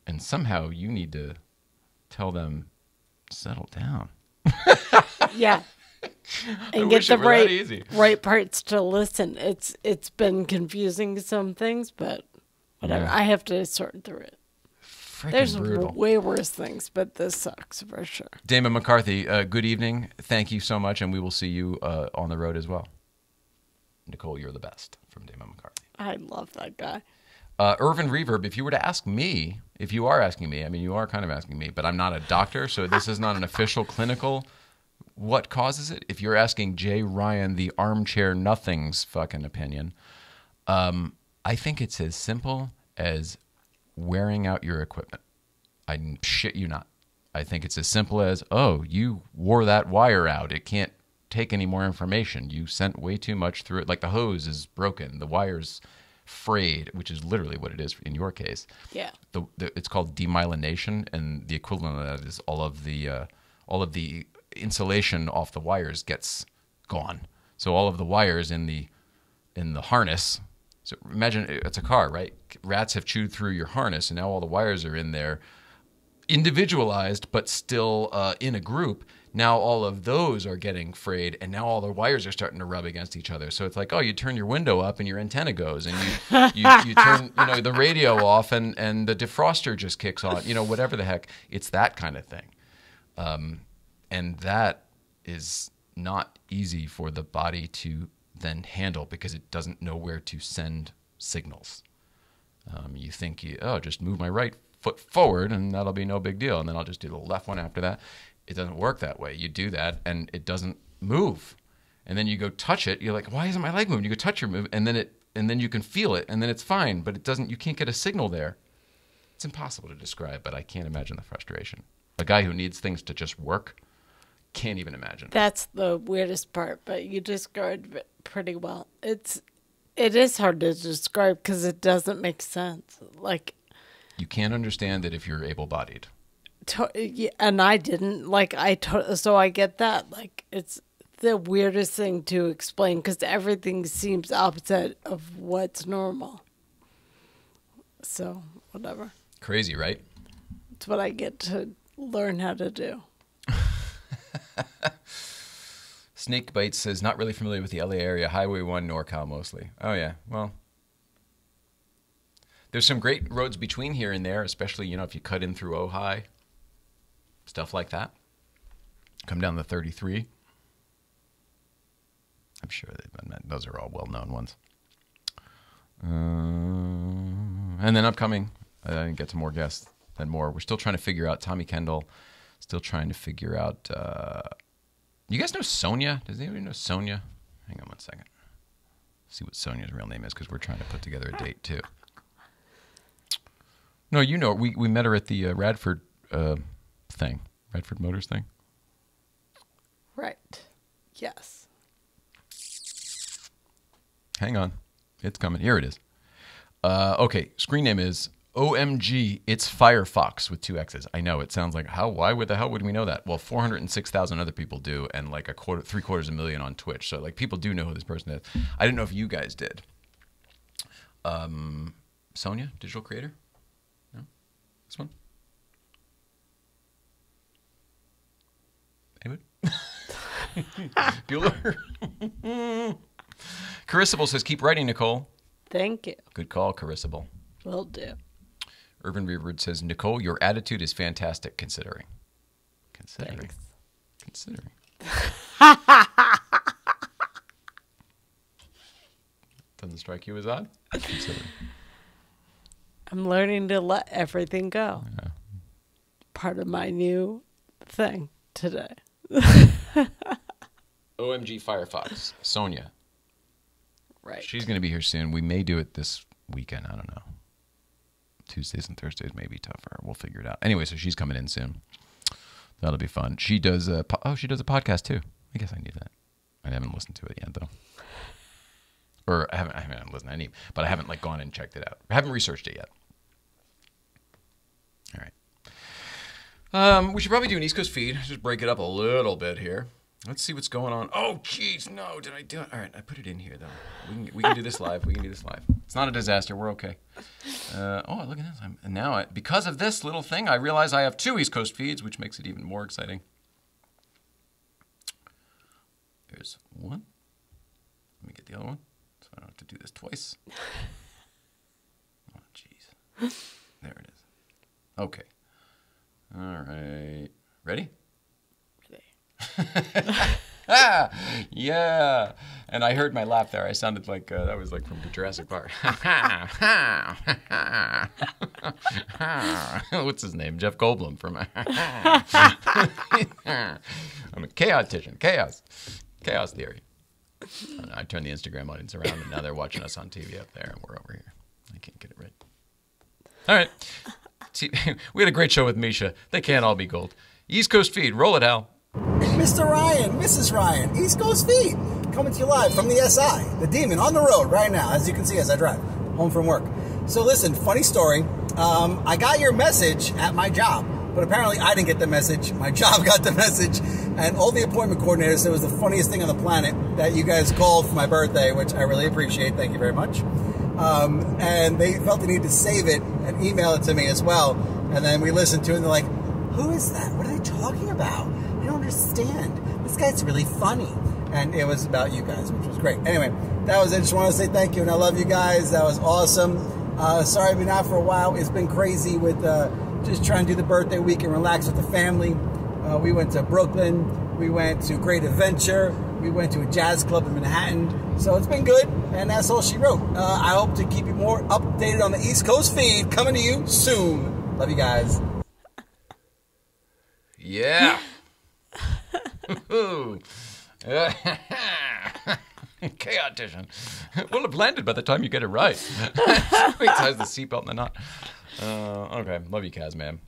And somehow you need to tell them, settle down. Yeah. And get the right parts to listen. It's been confusing some things, but whatever. Yeah. I have to sort through it. There's brutal. Way worse things, but this sucks for sure. Damon McCarthy, good evening. Thank you so much, and we will see you on the road as well. Nicole, you're the best, from Damon McCarthy. I love that guy. Irvin Reverb, if you are asking me, you are kind of asking me, but I'm not a doctor, so this is not an official clinical what causes it. If you're asking Jay Ryan, the armchair nothing's fucking opinion, I think it's as simple as wearing out your equipment. I shit you not. I think it's as simple as, oh, you wore that wire out. It can't take any more information. You sent way too much through it. Like the hose is broken. The wire's frayed, which is literally what it is in your case. Yeah. It's called demyelination, and the equivalent of that is all of the insulation off the wires gets gone. So all of the wires in the harness. So imagine it's a car, right? Rats have chewed through your harness, and now all the wires are in there, individualized, but still in a group. Now all of those are getting frayed, and now all the wires are starting to rub against each other. So it's like, oh, you turn your window up, and your antenna goes, and you turn the radio off, and the defroster just kicks on. Whatever the heck. It's that kind of thing, and that is not easy for the body to then handle, because it doesn't know where to send signals. You think, just move my right foot forward and that'll be no big deal, and then I'll just do the left one after that. It doesn't work that way. You do that and it doesn't move. and then you go touch it. You're like, why isn't my leg moving? You go touch your move, and then you can feel it, and then it's fine, but it doesn't. You can't get a signal there. It's impossible to describe, but I can't imagine the frustration. A guy who needs things to just work can't even imagine. That's the weirdest part, but you described it pretty well. It is hard to describe because it doesn't make sense. Like, you can't understand it if you're able-bodied. And I didn't. So I get that. Like, it's the weirdest thing to explain because everything seems opposite of what's normal. So, whatever. Crazy, right? It's what I get to learn how to do. Snakebite says, not really familiar with the LA area. Highway 1, NorCal mostly. Oh, yeah. Well, there's some great roads between here and there, especially, if you cut in through Ojai. Stuff like that. Come down the 33. I'm sure those are all well-known ones. And then upcoming, I didn't get to more guests and more. We're still trying to figure out Tommy Kendall. Still trying to figure out. You guys know Sonia? Does anybody know Sonia? Hang on one second. See what Sonia's real name is because we're trying to put together a date too. No, we met her at the Radford thing, Radford Motors thing. Right. Yes. Hang on, it's coming. Here it is. Okay, screen name is OMG, it's Firefox with 2 X's. I know, it sounds like, why would the hell would we know that? Well, 406,000 other people do, and like 750,000 on Twitch. So like people do know who this person is. I didn't know if you guys did. Sonia, digital creator? No? This one? Anybody? Bueller? Carissable says, keep writing, Nicole. Thank you. Good call, Carissable. Will do. Urban Rearward says, Nicole, your attitude is fantastic considering. Thanks. Considering. Doesn't strike you as odd? Considering. I'm learning to let everything go. Yeah. Part of my new thing today. OMG Firefox. Sonia. Right. She's going to be here soon. We may do it this weekend. I don't know. Tuesdays and Thursdays may be tougher. We'll figure it out. Anyway, so she's coming in soon. That'll be fun. She does a podcast too. I guess I need that. I haven't listened to it yet though. Or I haven't listened to any, but I haven't gone and checked it out. I haven't researched it yet. All right. We should probably do an East Coast feed. Just break it up a little bit here. Let's see what's going on. Oh, jeez, no, did I do it? All right, I put it in here, though. We can do this live. It's not a disaster. We're okay. Oh, look at this. And now, because of this little thing, I realize I have 2 East Coast feeds, which makes it even more exciting. There's one. Let me get the other one, so I don't have to do this twice. Oh, jeez. There it is. Okay. All right. Ready? Yeah, and I heard my laugh there. I sounded like that was like from the Jurassic Park. What's his name? Jeff Goldblum from. I'm a chaotician. Chaos theory. I turned the Instagram audience around, and now they're watching us on TV up there, and we're over here. I can't get it right. All right. See, we had a great show with Misha. They can't all be gold. East Coast feed. Roll it, Hal. Mr. Ryan, Mrs. Ryan, East Coast feed, coming to you live from the SI, the Demon, on the road right now, as you can see as I drive home from work. So listen, funny story, I got your message at my job, but apparently I didn't get the message, my job got the message, and all the appointment coordinators said it was the funniest thing on the planet that you guys called for my birthday, which I really appreciate, thank you very much. And they felt the need to save it and email it to me as well, and then we listened to it and they're like, who is that? What are they talking about? I don't understand. This guy's really funny. And it was about you guys, which was great. Anyway, that was it. Just want to say thank you, and I love you guys. That was awesome. Sorry I've been out for a while. It's been crazy with just trying to do the birthday week and relax with the family. We went to Brooklyn. We went to Great Adventure. We went to a jazz club in Manhattan. So it's been good, and that's all she wrote. I hope to keep you more updated on the East Coast feed. Coming to you soon. Love you guys. Yeah. Chaotician. We'll have landed by the time you get it right. He ties the seatbelt in the knot. Okay, love you, Kaz, man.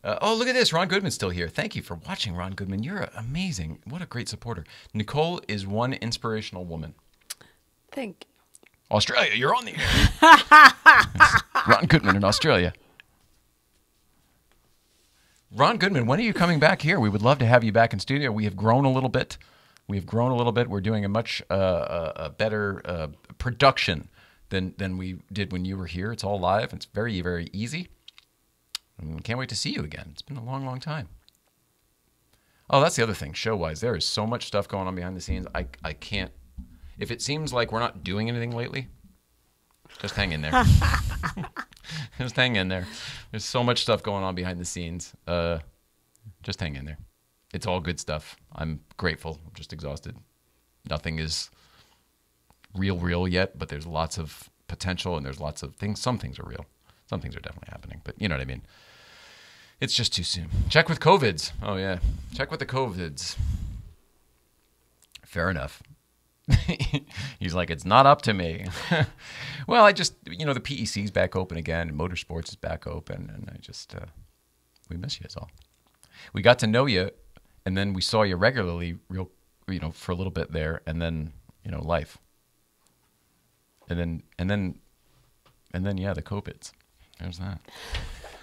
Oh, look at this. Ron Goodman's still here. Thank you for watching, Ron Goodman. You're amazing. What a great supporter. Nicole is one inspirational woman. Thank you. Australia, you're on the air. Ron Goodman in Australia. Ron Goodman, when are you coming back here? We would love to have you back in studio. We have grown a little bit. We're doing a much better production than we did when you were here. It's all live. It's very, very easy. Can't wait to see you again. It's been a long, long time. Oh, that's the other thing. Show-wise, there is so much stuff going on behind the scenes. I can't. If it seems like we're not doing anything lately, just hang in there. Just hang in there. There's so much stuff going on behind the scenes. Just hang in there. It's all good stuff. I'm grateful. I'm just exhausted. Nothing is real yet, but there's lots of potential and there's lots of things. Some things are real. Some things are definitely happening, but you know what I mean. It's just too soon. Check with COVIDs. Oh, yeah. Check with the COVIDs. Fair enough. He's like, it's not up to me. Well, I just, the PEC's back open again, and motorsports is back open, and I just, we miss you, is all. We got to know you, and then we saw you regularly, for a little bit there, and then, life. And then, yeah, the COVIDs. There's that.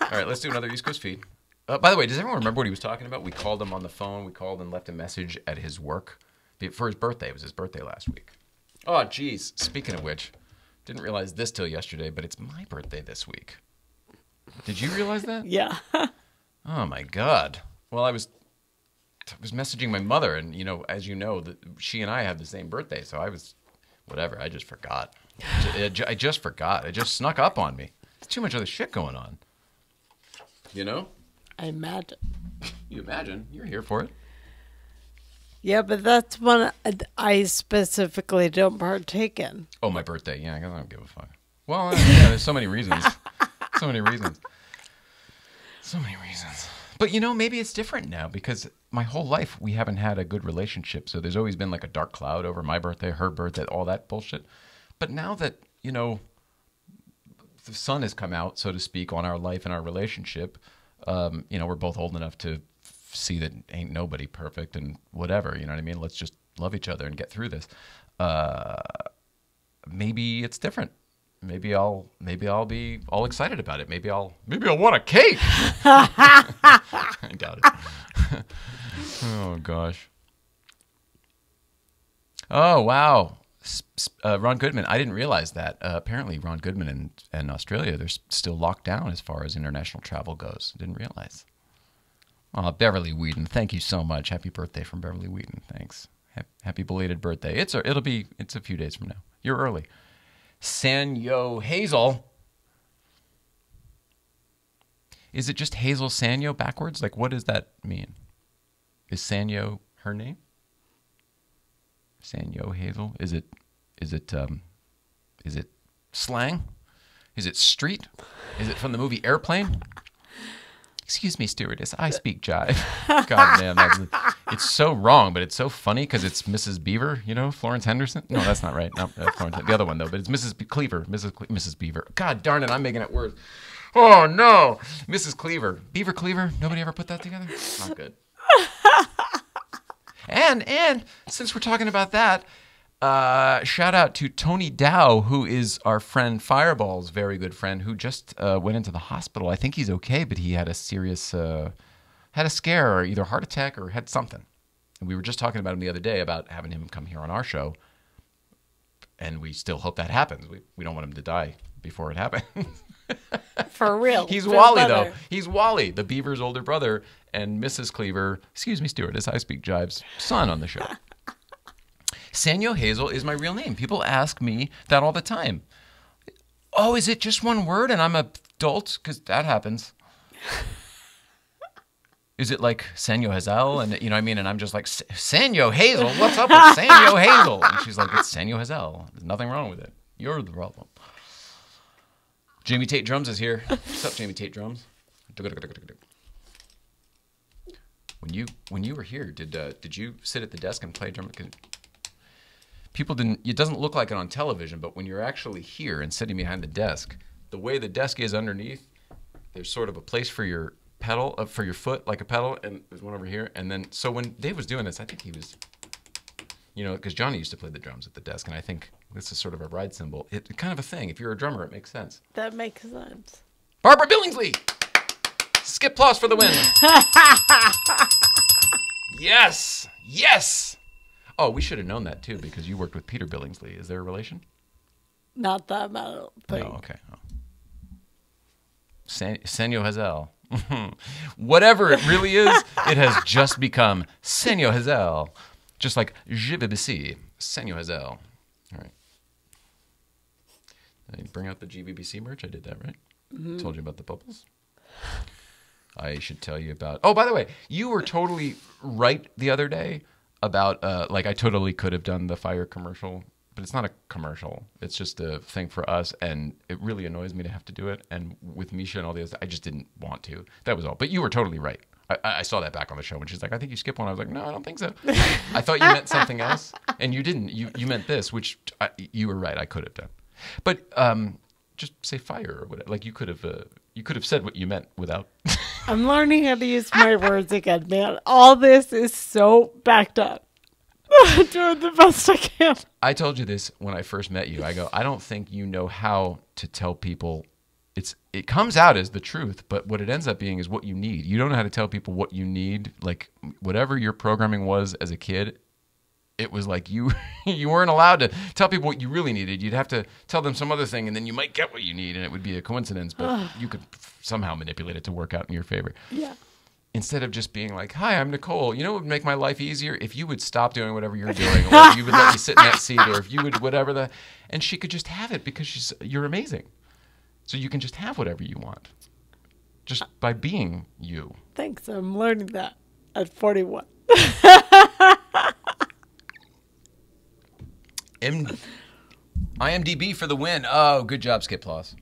All right, let's do another East Coast feed. By the way, does everyone remember what he was talking about? We called him on the phone. We called and left a message at his work for his birthday. It was his birthday last week. Oh, geez. Speaking of which, didn't realize this till yesterday, but it's my birthday this week. Did you realize that? Yeah. Oh, my God. Well, I was messaging my mother, and, as you know, she and I have the same birthday, so I was, whatever, I just forgot. I just forgot. It just snuck up on me. There's too much other shit going on. I imagine. You imagine. You're here for it. Yeah, but that's one I specifically don't partake in. Oh, my birthday. Yeah, I don't give a fuck. Well, yeah, there's so many reasons. So many reasons. But, maybe it's different now because my whole life we haven't had a good relationship. So there's always been like a dark cloud over my birthday, her birthday, all that bullshit. But now that, the sun has come out, so to speak, on our life and our relationship, we're both old enough to see that ain't nobody perfect and whatever, you know what I mean? Let's just love each other and get through this. Maybe it's different. Maybe I'll be all excited about it. Maybe I'll want a cake. I doubt it. Oh gosh. Oh wow. Ron Goodman, I didn't realize that. Apparently, Ron Goodman in Australia, they're still locked down as far as international travel goes. Didn't realize. Oh, Beverly Whedon, thank you so much. Happy birthday from Beverly Whedon. Thanks. Happy belated birthday. It's a few days from now. You're early. Sanyo Hazel. Is it just Hazel Sanyo backwards? Like, what does that mean? Is Sanyo her name? Sanyo Hazel? Is it slang? Is it street? Is it from the movie Airplane? Excuse me, stewardess. I speak jive. God damn, it's so wrong, but it's so funny because it's Mrs. Beaver, Florence Henderson. No, that's not right. No, Florence, the other one though, but it's Mrs. Cleaver, Mrs. Beaver. God darn it, I'm making it worse. Oh no, Mrs. Cleaver, Beaver Cleaver. Nobody ever put that together. Not good. And since we're talking about that, shout out to Tony Dow, who is our friend Fireball's very good friend, who just went into the hospital. I think he's okay, but he had a serious, had a scare, or either heart attack or had something. And we were just talking about him the other day about having him come here on our show, and we still hope that happens. We don't want him to die before it happens. For real. He's Wally, though. He's Wally, the Beaver's older brother, and Mrs. Cleaver, excuse me, stewardess, I speak jive's son on the show. Sanyo Hazel is my real name. People ask me that all the time. Oh, is it just one word and I'm an adult? Because that happens. Is it like Sanyo Hazel? And you know what I mean? And I'm just like, Sanyo Hazel? What's up with Sanyo Hazel? And she's like, it's Sanyo Hazel. There's nothing wrong with it. You're the problem. Jamie Tate Drums is here. What's up, Jamie Tate Drums? When you were here, did you sit at the desk and play drum? people didn't. It doesn't look like it on television, but when you're actually here and sitting behind the desk, the way the desk is underneath, there's sort of a place for your pedal, for your foot, like a pedal, and there's one over here. And then, so when Dave was doing this, I think he was, you know, because Johnny used to play the drums at the desk, and I think this is sort of a ride cymbal. It's kind of a thing. If you're a drummer, it makes sense. That makes sense. Barbara Billingsley! Skip Ploss for the win. Yes! Yes! Oh, we should have known that, too, because you worked with Peter Billingsley. Is there a relation? Not that I don't think. Oh, okay. Oh. Senor Hazel. Whatever it really is, it has just become Senor Hazel. Just like GVBC. Senor Hazel. All right. Did I bring out the GVBC merch? I did that, right? Mm-hmm. Told you about the bubbles. I should tell you about... Oh, by the way, you were totally right the other day about, like, I totally could have done the fire commercial, but it's not a commercial. It's just a thing for us, and it really annoys me to have to do it. And with Misha and all the others, I just didn't want to. That was all. But you were totally right. I saw that back on the show when she's like, I think you skipped one. I was like, no, I don't think so. I thought you meant something else, and you didn't. You meant this, which you were right. I could have done. But just say fire or whatever. Like, you could have said what you meant without... I'm learning how to use my words again, man. All this is so backed up. I'm doing the best I can. I told you this when I first met you. I go, I don't think you know how to tell people. It comes out as the truth, but what it ends up being is what you need. You don't know how to tell people what you need. Like, whatever your programming was as a kid, it was like you weren't allowed to tell people what you really needed. You'd have to tell them some other thing, and then you might get what you need, and it would be a coincidence, but you could somehow manipulate it to work out in your favor. Yeah. Instead of just being like, hi, I'm Nicole. You know what would make my life easier? If you would stop doing whatever you're doing, or if you would let me sit in that seat, or if you would whatever and she could just have it because you're amazing. So you can just have whatever you want. Just by being you. Thanks. I'm learning that at 41. IMDb for the win. Oh, good job, Skip Ploss.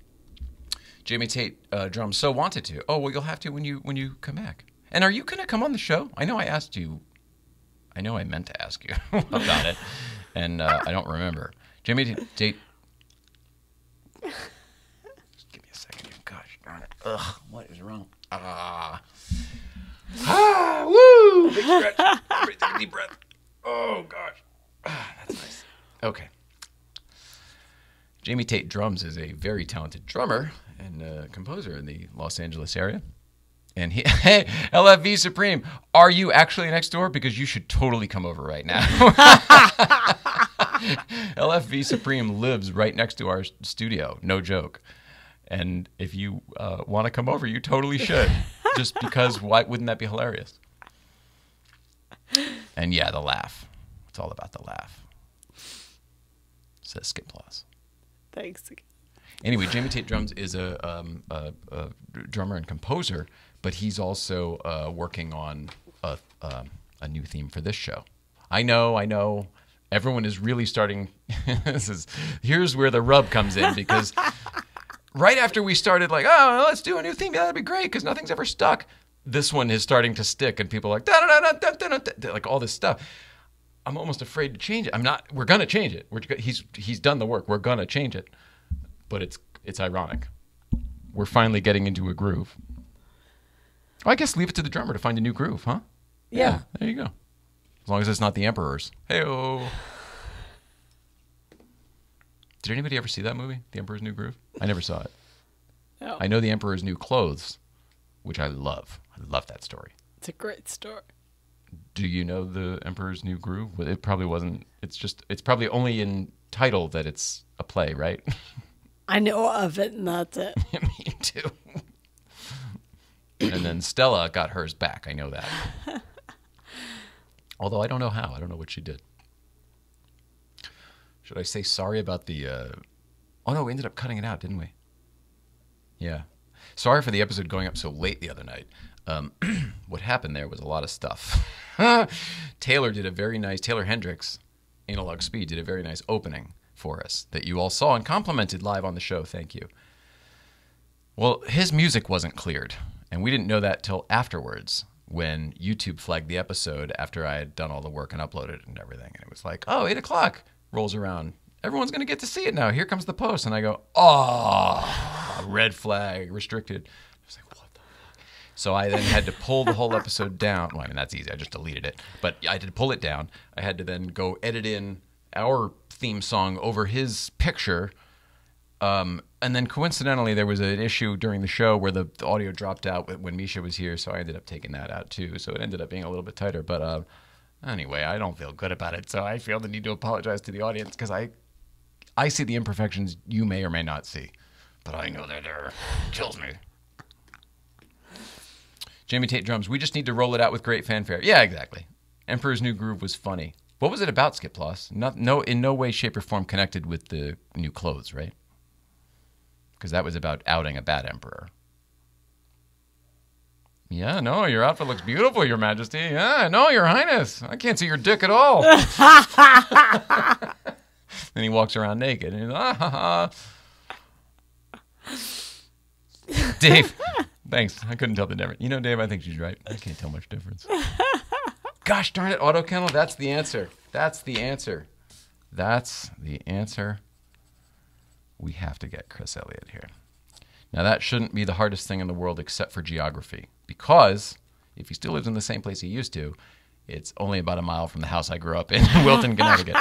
Jamie Tate drums so wanted to. Oh, well, you'll have to when you come back. And are you going to come on the show? I know I asked you. I know I meant to ask you about it, and I don't remember. Jamie Tate. Just give me a second. Gosh darn it. Ugh, what is wrong? Woo! Big stretch. Take a deep breath. Oh, gosh. That's nice. Okay. Jamie Tate Drums is a very talented drummer and composer in the Los Angeles area. And hey, LFV Supreme, are you actually next door? Because you should totally come over right now. LFV Supreme lives right next to our studio, no joke. And if you want to come over, you totally should. Just because, why wouldn't that be hilarious? And yeah, the laugh. It's all about the laugh. Says Skip Ploss. Thanks again. Anyway, Jamie Tate Drums is a drummer and composer, but he's also working on a new theme for this show. I know. Everyone is really starting. Here's where the rub comes in, because right after we started, like, oh, let's do a new theme. Yeah, that'd be great, because nothing's ever stuck. This one is starting to stick, and people are like, da da da da da da, like all this stuff. I'm almost afraid to change it. I'm not. We're gonna change it. He's done the work. We're gonna change it, but it's ironic. We're finally getting into a groove. Well, I guess leave it to the drummer to find a new groove, huh? Yeah. There you go. As long as it's not the Emperor's. Hey-o. Did anybody ever see that movie, The Emperor's New Groove? I never saw it. No. I know The Emperor's New Clothes, which I love. I love that story. It's a great story. Do you know The Emperor's New Groove? It probably wasn't. It's probably only in title that it's a play, right? I know of it, and that's it. Me too. And then Stella got hers back. I know that. Although I don't know how. I don't know what she did. Should I say sorry about the... Oh, no, we ended up cutting it out, didn't we? Yeah. Sorry for the episode going up so late the other night. What happened there was a lot of stuff. Taylor Hendricks, Analog Speed, did a very nice opening for us that you all saw and complimented live on the show. Thank you. Well, his music wasn't cleared, and we didn't know that till afterwards when YouTube flagged the episode after I had done all the work and uploaded it and everything. And it was like, oh, 8 o'clock. rolls around. Everyone's going to get to see it now. Here comes the post. And I go, oh, red flag, restricted. I was like, what the fuck? So I then had to pull the whole episode down. Well, I mean, that's easy. I just deleted it. But I had to pull it down. I had to then go edit in our theme song over his picture. And then coincidentally, there was an issue during the show where the audio dropped out when Misha was here. So I ended up taking that out too. So it ended up being a little bit tighter. But anyway, I don't feel good about it. So I feel the need to apologize to the audience because I see the imperfections you may or may not see, but I know they're there. Kills me. Jamie Tate drums. We just need to roll it out with great fanfare. Yeah, exactly. Emperor's New Groove was funny. What was it about, Skip Ploss? In no way, shape, or form connected with the new clothes, right? Because that was about outing a bad emperor. Yeah, no, your outfit looks beautiful, Your Majesty. Yeah, no, Your Highness. I can't see your dick at all. Then he walks around naked. And he's Dave, thanks. I couldn't tell the difference. You know, Dave, I think she's right. I can't tell much difference. Gosh darn it, Auto Kennel. That's the answer. That's the answer. That's the answer. We have to get Chris Elliott here. Now, that shouldn't be the hardest thing in the world except for geography. Because if he still lives in the same place he used to, it's only about a mile from the house I grew up in Wilton, Connecticut.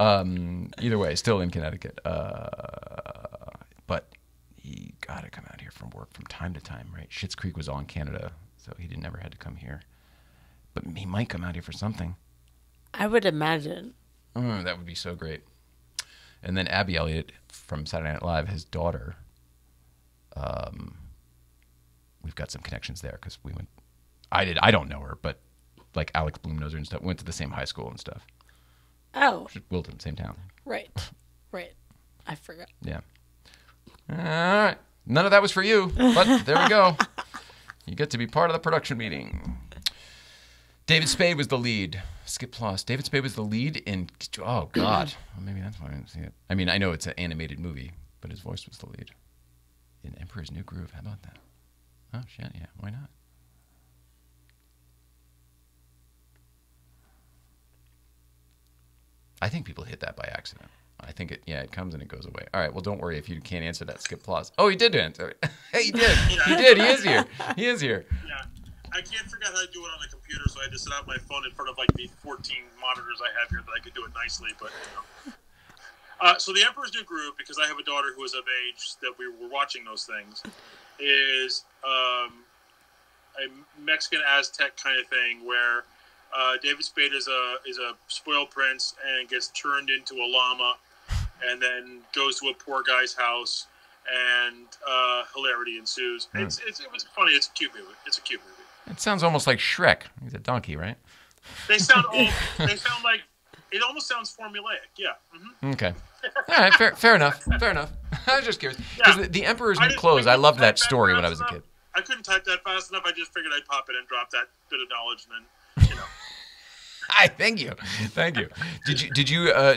Either way, still in Connecticut. But he got to come out here from work from time to time, right? Schitt's Creek was all in Canada, so he never had to come here. But he might come out here for something. I would imagine. That would be so great. And then Abby Elliott from Saturday Night Live, his daughter. We've got some connections there because we went. I don't know her, but like Alex Bloom knows her and stuff. Went to the same high school and stuff. Oh. Wilton, same town. Right. I forgot. Yeah. All right. None of that was for you, but there we go. You get to be part of the production meeting. David Spade was the lead. Skip Ploss. David Spade was the lead in. Oh God. Well, maybe that's why I didn't see it. I mean, I know it's an animated movie, but his voice was the lead in Emperor's New Groove. How about that? Oh shit! Yeah. Why not? I think people hit that by accident. I think it comes and it goes away. All right, well, don't worry if you can't answer that, Skip Ploss. Oh, he did answer it. Hey, he did. He did. He is here. He is here. Yeah. I can't figure out how to do it on the computer, so I just set up my phone in front of like the 14 monitors I have here that I could do it nicely, but you know. So the Emperor's New Groove, because I have a daughter who is of age that we were watching those things, is a Mexican Aztec kind of thing where David Spade is a spoiled prince and gets turned into a llama and then goes to a poor guy's house and hilarity ensues. It was funny. It's a cute movie. It sounds almost like Shrek. He's a donkey, right? They sound like it almost sounds formulaic. Yeah. Mm-hmm. Okay. All right. Fair enough. Fair enough. I was just curious because the Emperor's New Clothes. I loved that story when I was a kid. I couldn't type that fast enough. I just figured I'd pop it and drop that bit of knowledge, and then you know. Thank you.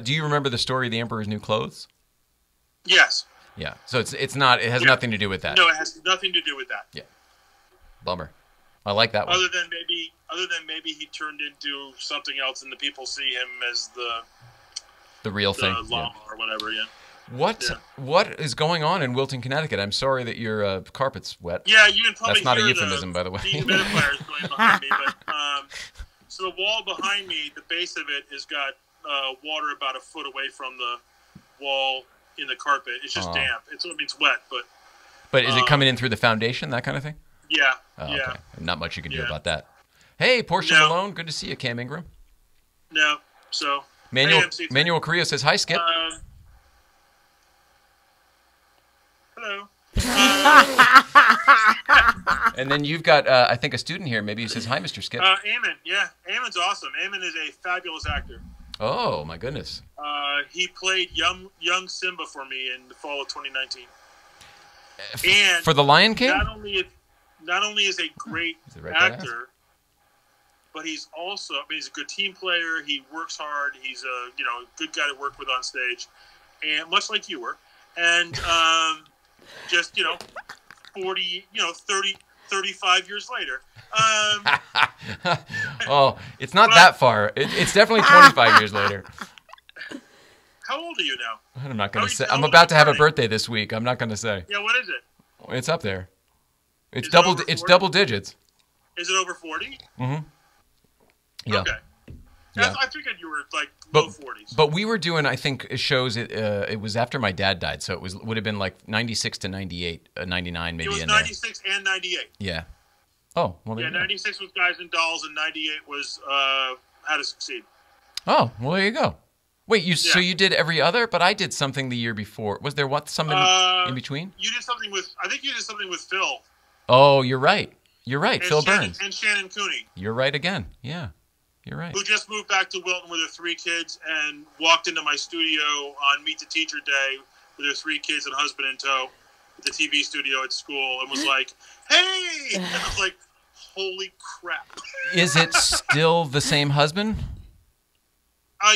Do you remember the story of the Emperor's New Clothes? Yes. Yeah. So it has nothing to do with that. No, it has nothing to do with that. Yeah. Bummer. I like that one. Other than maybe he turned into something else, and the people see him as the real thing, llama or whatever. Yeah. What is going on in Wilton, Connecticut? I'm sorry that your carpet's wet. Yeah, you can probably That's not hear a euphemism, by the way. The humidifiers going behind me, but so the wall behind me, the base of it has got water about a foot away from the wall in the carpet. It's just damp. It's wet, but. But is it coming in through the foundation, that kind of thing? Yeah. Oh, yeah. Okay. Not much you can do about that. Hey, Portia Malone. Good to see you, Cam Ingram. No. So. Manuel Correa says, hi, Skip. Hello. And then you've got, I think, a student here. Maybe he says, hi, Mr. Skip. Eamon. Yeah. Eamon's awesome. Eamon is a fabulous actor. Oh, my goodness. He played young Simba for me in the fall of 2019. And for The Lion King? Not only is a great actor, but he's also, he's a good team player. He works hard. He's a good guy to work with on stage, and much like you were. And just 40, 30, 35 years later. Oh, it's not that far. It's definitely 25 years later. How old are you now? I'm not going How to you- say. how I'm old about are to you have a turning? birthday this week. I'm not going to say. Yeah, what is it? It's up there. It's Is it double. over It's 40? double digits. Is it over 40? Yeah. Okay. Yeah. I figured you were like But, low 40s. but we were doing, I think, shows. It was after my dad died, so would have been like 96 to 98, 99 maybe It was in there. 96 and 98. Yeah. Oh, well, there Yeah, you go. 96 was Guys and Dolls, and 98 was How to Succeed. Oh, well, there you go. Wait, so Yeah. you did every other, but I did something the year before. Was there something in between? You did something with, I think you did something with Phil. Oh, you're right. You're right. And Phil Shannon, Burns. And Shannon Cooney, You're right again. Yeah, you're right. who just moved back to Wilton with her 3 kids and walked into my studio on Meet the Teacher Day with her 3 kids and husband in tow at the TV studio at school and was like, hey! And I was like, holy crap. Is it still the same husband?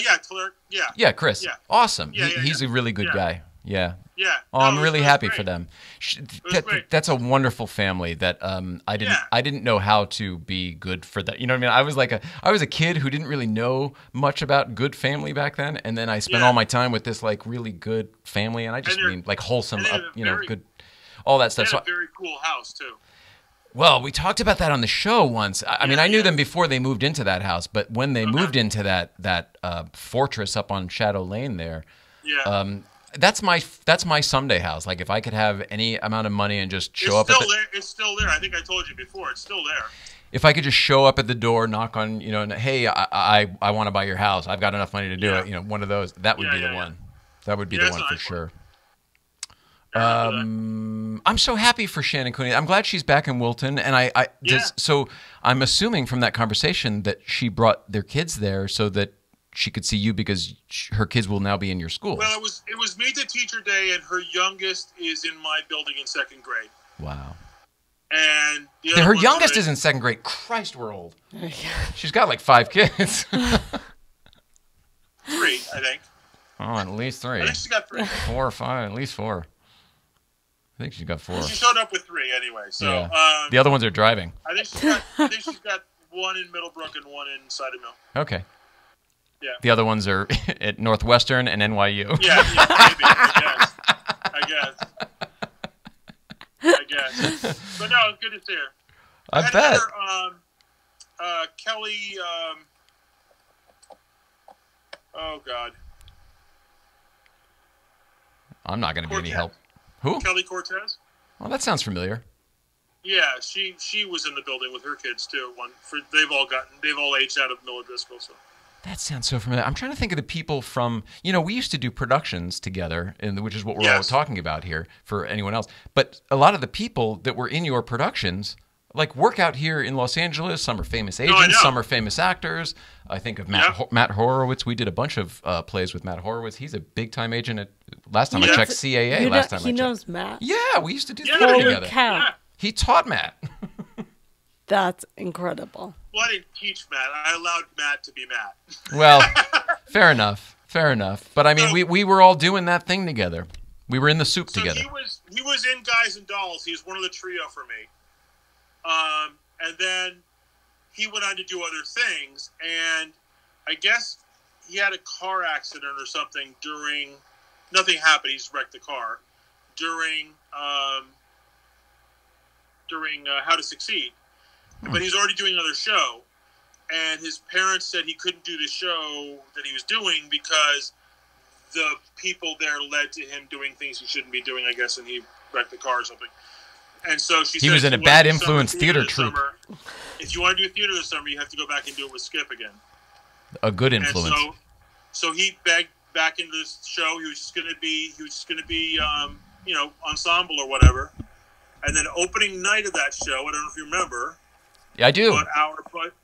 Yeah, Claire, yeah. Yeah, Chris. Yeah. Awesome. Yeah, He's a really good Yeah. guy. Yeah. Yeah. Oh, No, I'm it was- really it was happy great. for them. was great. That's a wonderful family that I didn't know how to be good for that. You know what I mean? I was a kid who didn't really know much about good family back then, and then I spent Yeah. all my time with this like really good family, and I just And they're- mean like wholesome, and they up, have a you know, very- good, all that They stuff. had So a very cool house, too. well, we talked about that on the show once. I mean, I knew them before they moved into that house, but when they moved into that fortress up on Shadow Lane there, Yeah. that's my someday house. Like if I could have any amount of money and just show up It's at still there. It's still there. I think I told you before. It's still there. if I could just show up at the door, knock on, you know, and, hey, I want to buy your house. I've got enough money to do Yeah. it. You know, one of those. That would Yeah, be the yeah, yeah. one. That would be Yeah, the that's one a for nice one. sure. I'm so happy for Shannon Cooney. I'm glad she's back in Wilton, and so I'm assuming from that conversation that she brought their kids there so that she could see you because her kids will now be in your school. Well, it was Meet the Teacher Day, and her youngest is in my building in 2nd grade. Wow. And Her youngest is in 2nd grade. Christ, we're old. She's got like 5 kids. 3, I think. Oh, at least 3. I think she's got 3. 4 or 5, at least 4. I think she's got 4. She showed up with 3 anyway. So Yeah. The other ones are driving. I think she's got 1 in Middlebrook and 1 in Cider Mill. Okay. Yeah. The other ones are at Northwestern and NYU. Yeah, maybe. I guess. But no, it's good to see her. I had bet. another, Kelly. Oh God. I'm not going to be any Cortez. help. Who? Kelly Cortez. Well, that sounds familiar. Yeah, she was in the building with her kids too. They've all aged out of Miller Driscoll. So. That sounds so familiar. I'm trying to think of the people from, we used to do productions together, which is what we're all talking about here for anyone else. But a lot of the people that were in your productions, like work out here in Los Angeles. Some are famous agents, some are famous actors. I think of Matt Horowitz. We did a bunch of plays with Matt Horowitz. He's a big-time agent. Last time I checked, CAA. He knows Matt. Yeah, we used to do theater Holy together. cow. Yeah. He taught Matt. That's incredible. Well, I didn't teach Matt. I allowed Matt to be Matt. Well, fair enough. But I mean, we were all doing that thing together. We were in the soup together. He was in Guys and Dolls. He was one of the trio for me. And then he went on to do other things, and I guess he had a car accident or something during. Nothing happened. He just wrecked the car during How to Succeed. But he's already doing another show, and his parents said he couldn't do the show that he was doing because the people there led to him doing things he shouldn't be doing, I guess, and he wrecked the car or something. And so she said, was in a bad influence theater troupe. If you want to do a theater this summer, you have to go back and do it with Skip again. A good influence. And so he begged back into this show. He was just going to be, ensemble or whatever. And then opening night of that show, I don't know if you remember. Yeah, I do. But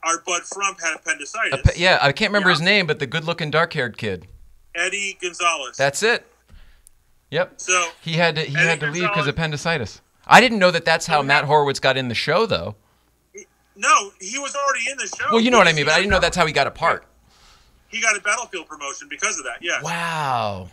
our Bud Frump had appendicitis. I can't remember his name, but the good-looking, dark-haired kid. Eddie Gonzalez. That's it. Yep. So he had to leave because of appendicitis. I didn't know that's how Matt Horowitz got in the show, though. No, he was already in the show. Well, you know what I mean, but I didn't know that's how he got a part. He got a Battlefield promotion because of that. Yeah. Wow.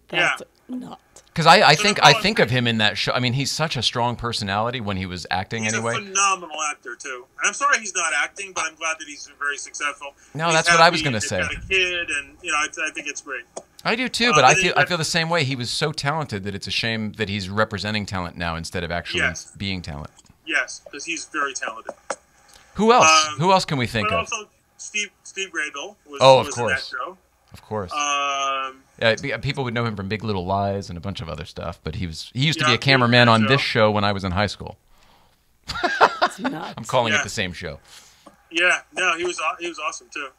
That's nuts. Because I think of him in that show. I mean, he's such a strong personality when he was acting he's anyway. He's a phenomenal actor too. And I'm sorry he's not acting, but I'm glad that he's very successful. No, that's what I was going to say. He's got a kid, and I think it's great. I do too, but I feel the same way. He was so talented that it's a shame that he's representing talent now instead of actually being talent. Yes, because he's very talented. Who else? Who else can we think of? Also, Steve Graybill was, of was course. in that show. Of course. Yeah, people would know him from Big Little Lies and a bunch of other stuff, but he used to be a cameraman on this show when I was in high school. I'm calling it the same show. Yeah, no, he was awesome too.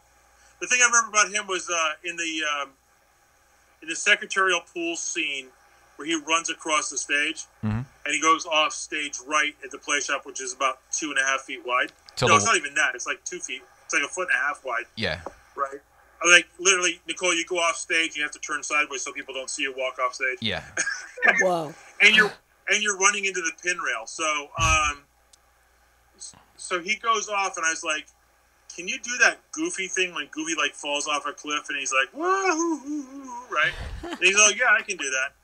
The thing I remember about him was in the secretarial pool scene where he runs across the stage and he goes off stage right at the play shop, which is about 2.5 feet wide. No, it's not even that. It's like 2 feet. It's like 1.5 feet wide. Yeah. Right. Like literally, Nicole, you go off stage, you have to turn sideways so people don't see you walk off stage. Yeah. Whoa. And you're running into the pin rail. So he goes off, and I was like, "Can you do that Goofy thing when Goofy like falls off a cliff?" And he's like, "Whoa, right?" And he's like, "Yeah, I can do that."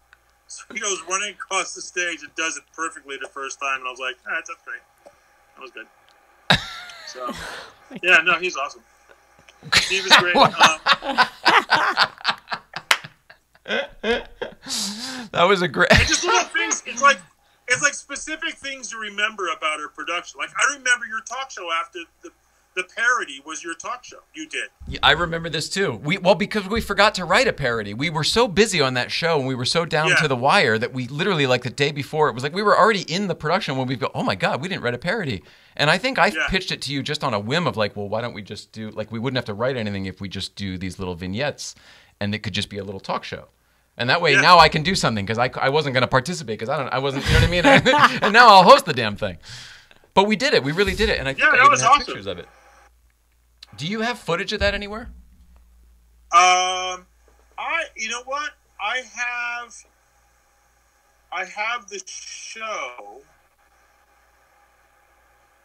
So he goes running across the stage and does it perfectly the first time, and I was like, "All right, that's great. That was good." So, yeah, no, he's awesome. Steve is great. That was a great. And just little things. It's like specific things you remember about her production. Like I remember your talk show after the parody was your talk show. You did. Yeah, I remember this too. Because we forgot to write a parody. We were so busy on that show and we were so down to the wire that we literally, like the day before, it was like we were already in the production when we go, oh my God, we didn't write a parody. And I think I pitched it to you just on a whim of like, well, why don't we just do, like we wouldn't have to write anything if we just do these little vignettes and it could just be a little talk show. And that way now I can do something because I wasn't going to participate because I wasn't, you know what I mean? And now I'll host the damn thing. But we did it. We really did it. And I think I even have pictures of it. Do you have footage of that anywhere? You know what? I have the show.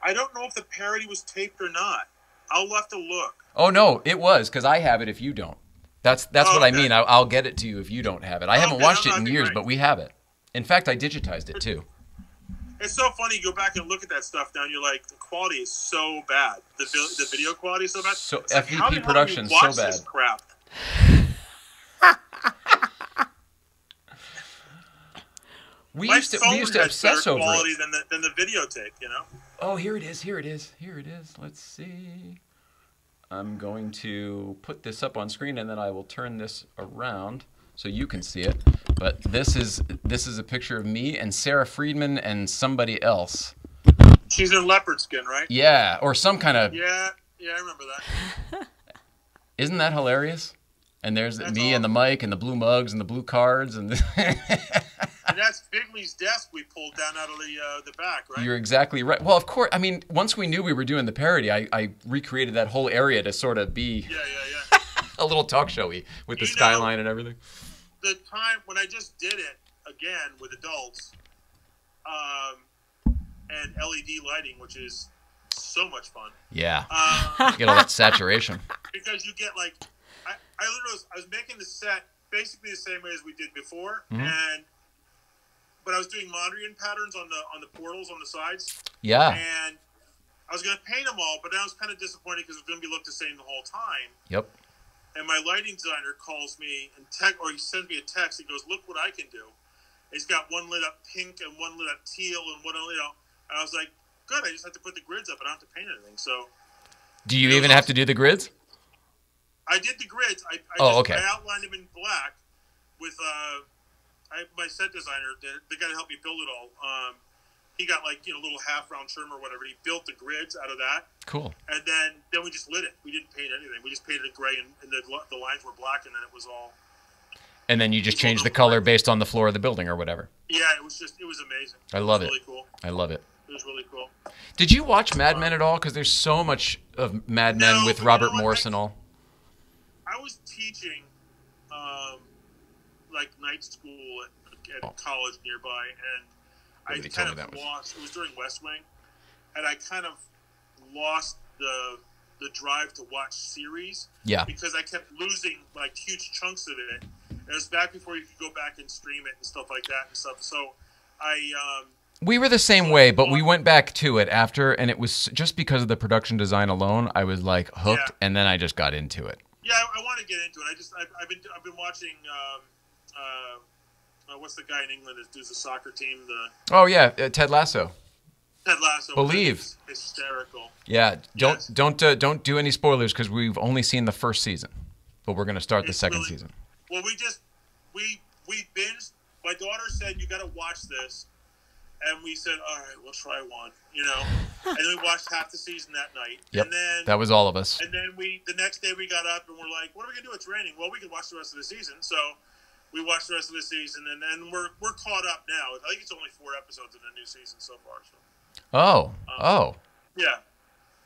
I don't know if the parody was taped or not. I'll have to look. Oh no, it was because I have it. If you don't, that's what I mean. I'll get it to you if you don't have it. I haven't watched it in years, but we have it. In fact, I digitized it too. It's so funny. You go back and look at that stuff now, and you're like, the quality is so bad. The video quality is so bad. So it's like, FVP production so bad. This crap? We used to obsess over quality it. Than the videotape, you know. Oh, here it is. Here it is. Here it is. Let's see. I'm going to put this up on screen, and then I will turn this around so you can see it. But this is a picture of me and Sarah Friedman and somebody else. She's in leopard skin, right? Yeah, or some kind of. Yeah, I remember that. Isn't that hilarious? And there's That's me awesome. and the mic and the blue mugs and the blue cards and. And that's Bigley's desk we pulled down out of the back, right? You're exactly right. Well, of course. I mean, once we knew we were doing the parody, I recreated that whole area to sort of be a little talk showy with the skyline and everything. The time when I just did it again with adults, and LED lighting, which is so much fun. Yeah, you get all that saturation. Because you get like, I was making the set basically the same way as we did before, but I was doing Mondrian patterns on the portals on the sides. Yeah. And I was going to paint them all, but I was kind of disappointed because it was going to be looked the same the whole time. Yep. And my lighting designer calls me and he sends me a text. He goes, "Look what I can do." He's got one lit up pink and one lit up teal and one lit up. And I was like, "Good. I just have to put the grids up. I don't have to paint anything." So. Do you even have to do the grids? I did the grids. I outlined them in black with my set designer, the guy that helped me build it all. He got like little half round trim or whatever. He built the grids out of that. Cool. And then we just lit it. We didn't paint anything. We just painted it gray, and the lines were black, and then it was all. And then you just changed the color based on the floor of the building or whatever. Yeah, it was amazing. I love it. Really cool. I love it. It was really cool. Did you watch Mad Men at all? Because there's so much of Mad Men with Robert Morse and all. I was teaching, like night school at college nearby, and I kind of lost. It was during West Wing, and I kind of lost the drive to watch series. Yeah. Because I kept losing like huge chunks of it. And it was back before you could go back and stream it and stuff like that and stuff. So we were the same way, but we went back to it after, and it was just because of the production design alone. I was like hooked, and then I just got into it. Yeah, I want to get into it. I've been watching. What's the guy in England that does the soccer team? Oh yeah, Ted Lasso. Ted Lasso. Believe. Hysterical. Yeah, Yes. don't do any spoilers because we've only seen the first season, but we're going to start the second really, season. Well, we binged. My daughter said you got to watch this, and we said, all right, we'll try one. You know, and then we watched half the season that night. Yep, and then that was all of us. And then the next day we got up and we're like, what are we gonna do? It's raining. Well, we can watch the rest of the season. So we watched the rest of the season, and then we're caught up now. I think it's only 4 episodes in the new season so far. So. Yeah.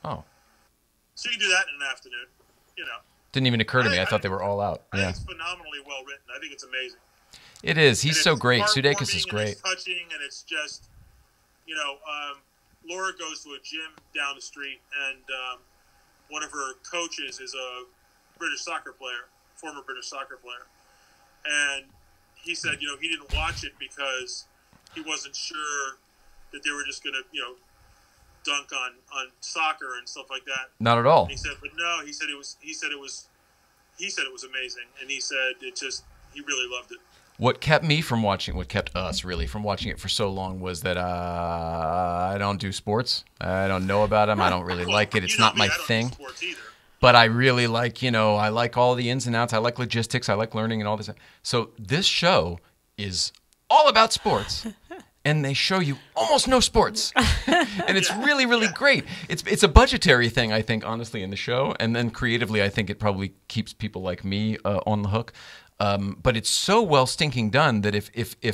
Oh. So you can do that in an afternoon. You know. Didn't even occur to me. I thought they were all out. I Yeah. think it's phenomenally well written. I think it's amazing. It is. He's so great. Heartwarming, Sudeikis is and great. it's touching, and it's just, you know, Laura goes to a gym down the street, and one of her coaches is a British soccer player, former British soccer player. And he said, you know, he didn't watch it because he wasn't sure that they were just going to, you know, dunk on soccer and stuff like that. Not at all. And he said, but no, he said it was amazing. And he said he really loved it. What kept us really from watching it for so long was that I don't do sports. I don't know about them. I don't really like it. It's not my thing. I don't do sports either. But I really like, you know, I like all the ins and outs. I like logistics. I like learning and all this. So this show is all about sports. And they show you almost no sports. And it's really, really great. It's a budgetary thing, I think, honestly, in the show. And then creatively, I think it probably keeps people like me on the hook. But it's so well stinking done that if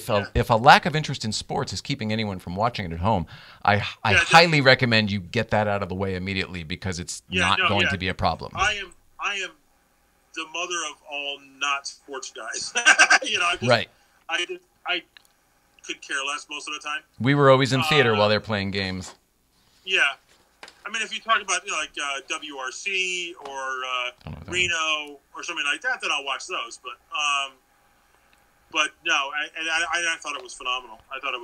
a lack of interest in sports is keeping anyone from watching it at home, I highly recommend you get that out of the way immediately because it's not going to be a problem. I am the mother of all not sports guys. You know, right. I could care less most of the time. We were always in theater while they're playing games. Yeah. I mean, if you talk about, you know, like WRC or Reno or something like that, then I'll watch those. But no, I thought it was phenomenal. I think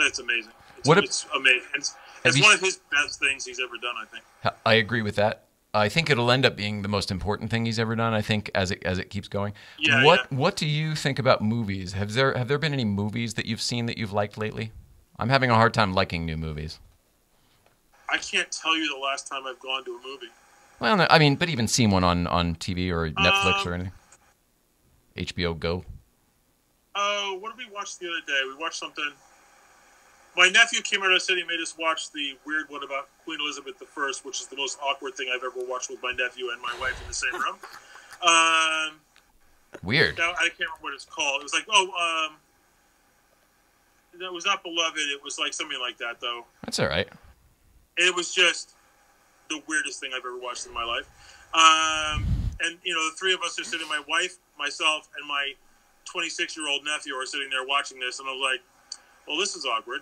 it's amazing. It's amazing. It's one of his best things he's ever done, I think. I agree with that. I think it'll end up being the most important thing he's ever done. I think as it keeps going. Yeah, What do you think about movies? Have there been any movies that you've seen that you've liked lately? I'm having a hard time liking new movies. I can't tell you the last time I've gone to a movie. Well, no, I mean, but even seen one on TV or Netflix or anything. HBO Go. Oh, what did we watch the other day? We watched something. My nephew came out of the city and made us watch the weird one about Queen Elizabeth I, which is the most awkward thing I've ever watched with my nephew and my wife in the same room. Weird. Now, I can't remember what it's called. It was like, it was not Beloved. It was like something like that, though. That's all right. It was just the weirdest thing I've ever watched in my life. And, you know, the three of us are sitting, my wife, myself, and my 26-year-old nephew are sitting there watching this, and I was like, well, this is awkward.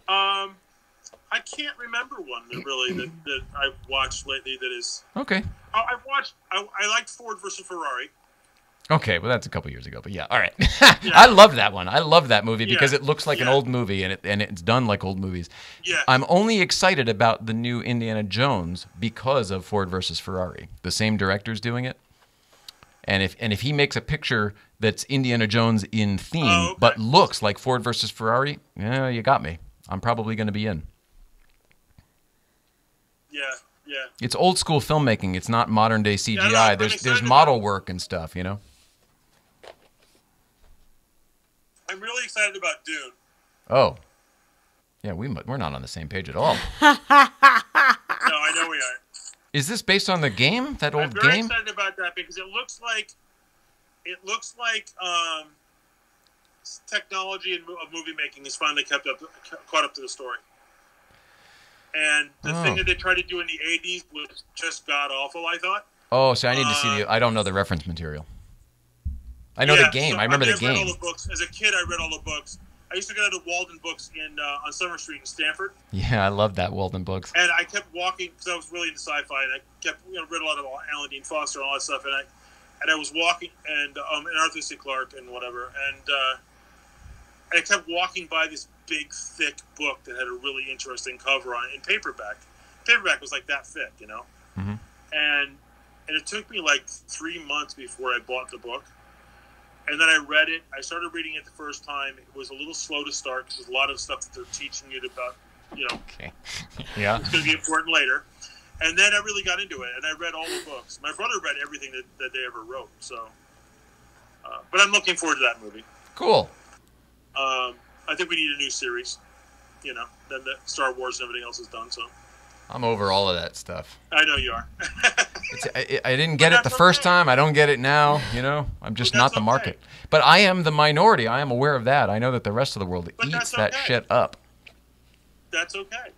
I can't remember one that I've watched lately that is... Okay. I liked Ford versus Ferrari. Okay, well, that's a couple years ago, but yeah, all right. I love that one. I love that movie because it looks like an old movie, and it's done like old movies. Yeah. I'm only excited about the new Indiana Jones because of Ford versus Ferrari. The same director's doing it. And if he makes a picture that's Indiana Jones in theme, but looks like Ford versus Ferrari, yeah, you got me. I'm probably going to be in. Yeah. It's old school filmmaking. It's not modern day CGI. Yeah, no, there's model work and stuff, you know. I'm really excited about Dune. Oh, yeah, we're not on the same page at all. No, I know we aren't. Is this based on the game? That old I'm very game? excited about that because it looks like technology and movie making has finally caught up to the story. And the thing that they tried to do in the 80s was just god awful, I thought. Oh, so I need to see I don't know the reference material. I know the game. So I remember the I've read game. all the books. As a kid, I read all the books. I used to go to Walden Books on Summer Street in Stanford. Yeah, I love that Walden Books. And I kept walking because I was really into sci-fi, and I kept read a lot of Alan Dean Foster and all that stuff. And I was walking and Arthur C. Clarke and whatever, and I kept walking by this big, thick book that had a really interesting cover on it in paperback. Paperback was like that thick, you know. and it took me like 3 months before I bought the book. And then I read it. I started reading it the first time. It was a little slow to start because there's a lot of stuff that they're teaching you about, Okay. Yeah. it's going to be important later. And then I really got into it, and I read all the books. My brother read everything that they ever wrote. So, but I'm looking forward to that movie. Cool. I think we need a new series. Then the Star Wars and everything else is done. So I'm over all of that stuff. I know you are. I didn't get it the first time. I don't get it now. I'm just not the market. But I am the minority. I am aware of that. I know that the rest of the world eats that shit up. That's okay.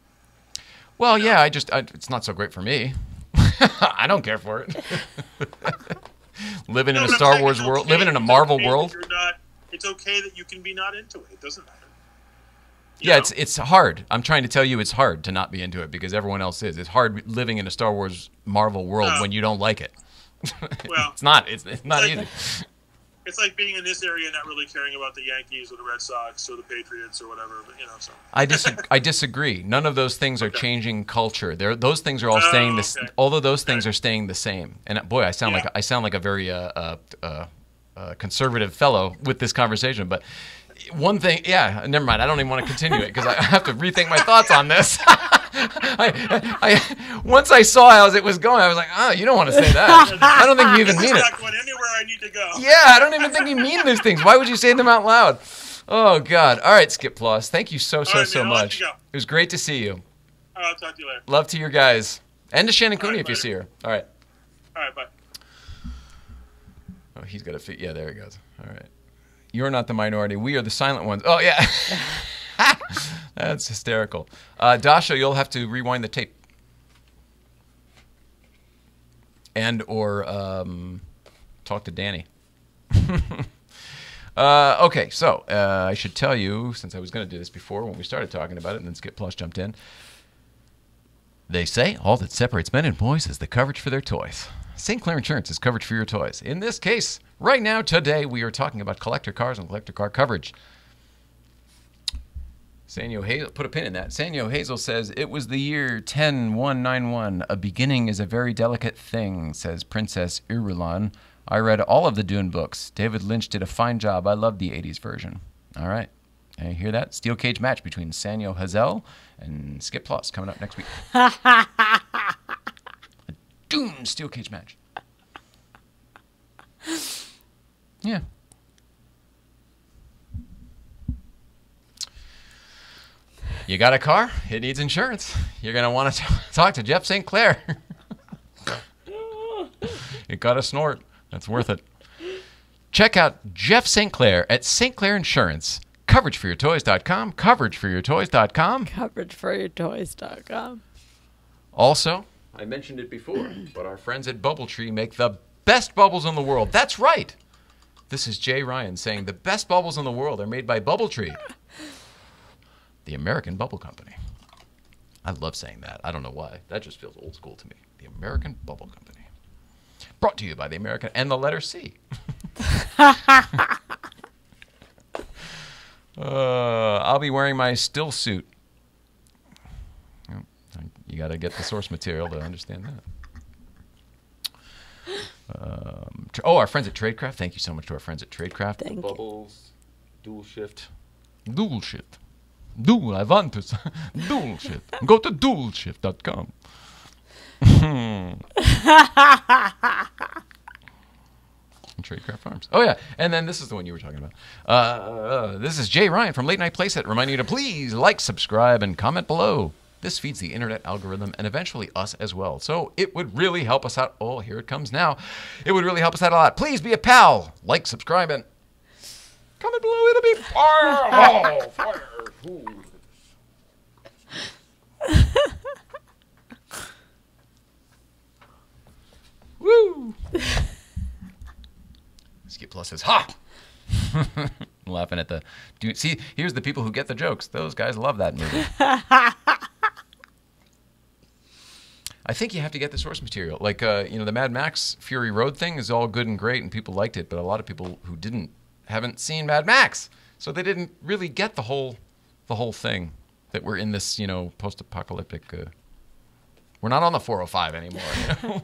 Well, yeah, it's not so great for me. I don't care for it. Living in a Star Wars world, living in a Marvel world. It's okay that you can be not into it. It doesn't matter. Yeah, it's hard. I'm trying to tell you it's hard to not be into it because everyone else is. It's hard living in a Star Wars Marvel world when you don't like it. Well, it's not easy. It's like being in this area and not really caring about the Yankees or the Red Sox or the Patriots or whatever. But so. I disagree. None of those things are chinging culture. Those things are all staying the same. Although those things are staying the same. And boy, I sound like a very conservative fellow with this conversation. But one thing, never mind. I don't even want to continue it because I have to rethink my thoughts on this. Once I saw how it was going, I was like, you don't want to say that. I don't think you even mean it. Not going anywhere I need to go. Yeah, I don't even think you mean these things. Why would you say them out loud? Oh, God. All right, Skip Plus. Thank you so much. It was great to see you. I'll talk to you later. Love to your guys. And to Shannon Cooney if you see her. All right. All right, bye. Oh, he's got a fit. Yeah, there he goes. All right. You're not the minority. We are the silent ones. Oh, yeah. That's hysterical. Dasha, you'll have to rewind the tape. And or talk to Danny. Okay, so I should tell you, since I was going to do this before when we started talking about it, and then Skip Plus jumped in. They say all that separates men and boys is the coverage for their toys. St. Clair Insurance is coverage for your toys. In this case, right now, today, we are talking about collector cars and collector car coverage. Sanyo Hazel, put a pin in that. Sanyo Hazel says, it was the year 10191. A beginning is a very delicate thing, says Princess Irulan. I read all of the Dune books. David Lynch did a fine job. I love the 80s version. All right. You hear that? Steel cage match between Sanyo Hazel and Skip Plus coming up next week. A Dune steel cage match. Yeah. You got a car? It needs insurance. You're going to want to talk to Jeff St. Clair. It got a snort. That's worth it. Check out Jeff St. Clair at St. Clair Insurance. CoverageForYourToys.com. CoverageForYourToys.com. CoverageForYourToys.com. Also, I mentioned it before, but our friends at Bubbletree make the best bubbles in the world. That's right. This is Jay Ryan saying the best bubbles in the world are made by Bubbletree, the American Bubble Company. I love saying that. I don't know why. That just feels old school to me. The American Bubble Company. Brought to you by the American and the letter C. I'll be wearing my still suit. You got to get the source material to understand that. Our friends at Tradecraft. Thank you so much to our friends at Tradecraft. Thank you. Bubbles, dual shift. Dual shift. I want to. Dual shift. Go to dualshift.com. Tradecraft Farms. Oh, yeah. And then this is the one you were talking about. This is Jay Ryan from Late Night Playset reminding you to please like, subscribe, and comment below. This feeds the internet algorithm and eventually us as well. So it would really help us out. Oh, here it comes now. It would really help us out a lot. Please be a pal. Like, subscribe, and comment below. It'll be fire. Oh, fire. Ooh. Woo! Skip Plus says, ha! Laughing at the... See, here's the people who get the jokes. Those guys love that movie. I think you have to get the source material. Like, the Mad Max Fury Road thing is all good and great, and people liked it, but a lot of people who didn't haven't seen Mad Max, so they didn't really get the whole thing that we're in this, post-apocalyptic We're not on the 405 anymore.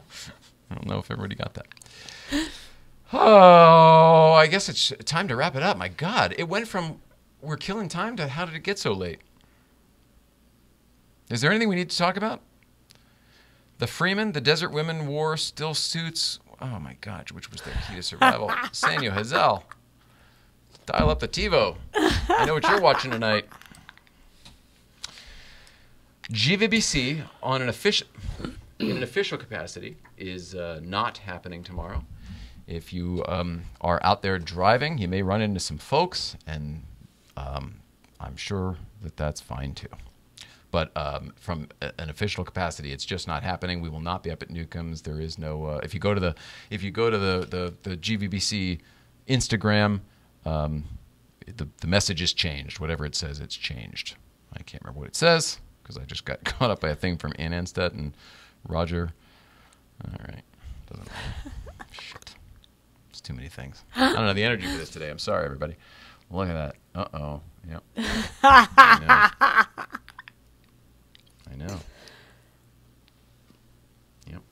I don't know if everybody got that. Oh, I guess it's time to wrap it up. My God, it went from we're killing time to how did it get so late? Is there anything we need to talk about? The Freeman, the Desert Women War still suits. Oh my God, which was their key to survival? Sanyo Hazel. Dial up the TiVo. I know what you're watching tonight. GVBC in an official capacity is not happening tomorrow. If you are out there driving, you may run into some folks, and I'm sure that that's fine too. But from an official capacity, it's just not happening. We will not be up at Newcomb's. There is no. If you go to the GVBC Instagram, the message is changed. Whatever it says, it's changed. I can't remember what it says because I just got caught up by a thing from Ann Anstedt and Roger. All right, doesn't matter. Shit, it's too many things. I don't know the energy for this today. I'm sorry, everybody. Look at that. Uh-oh. Yep. I know. Yep.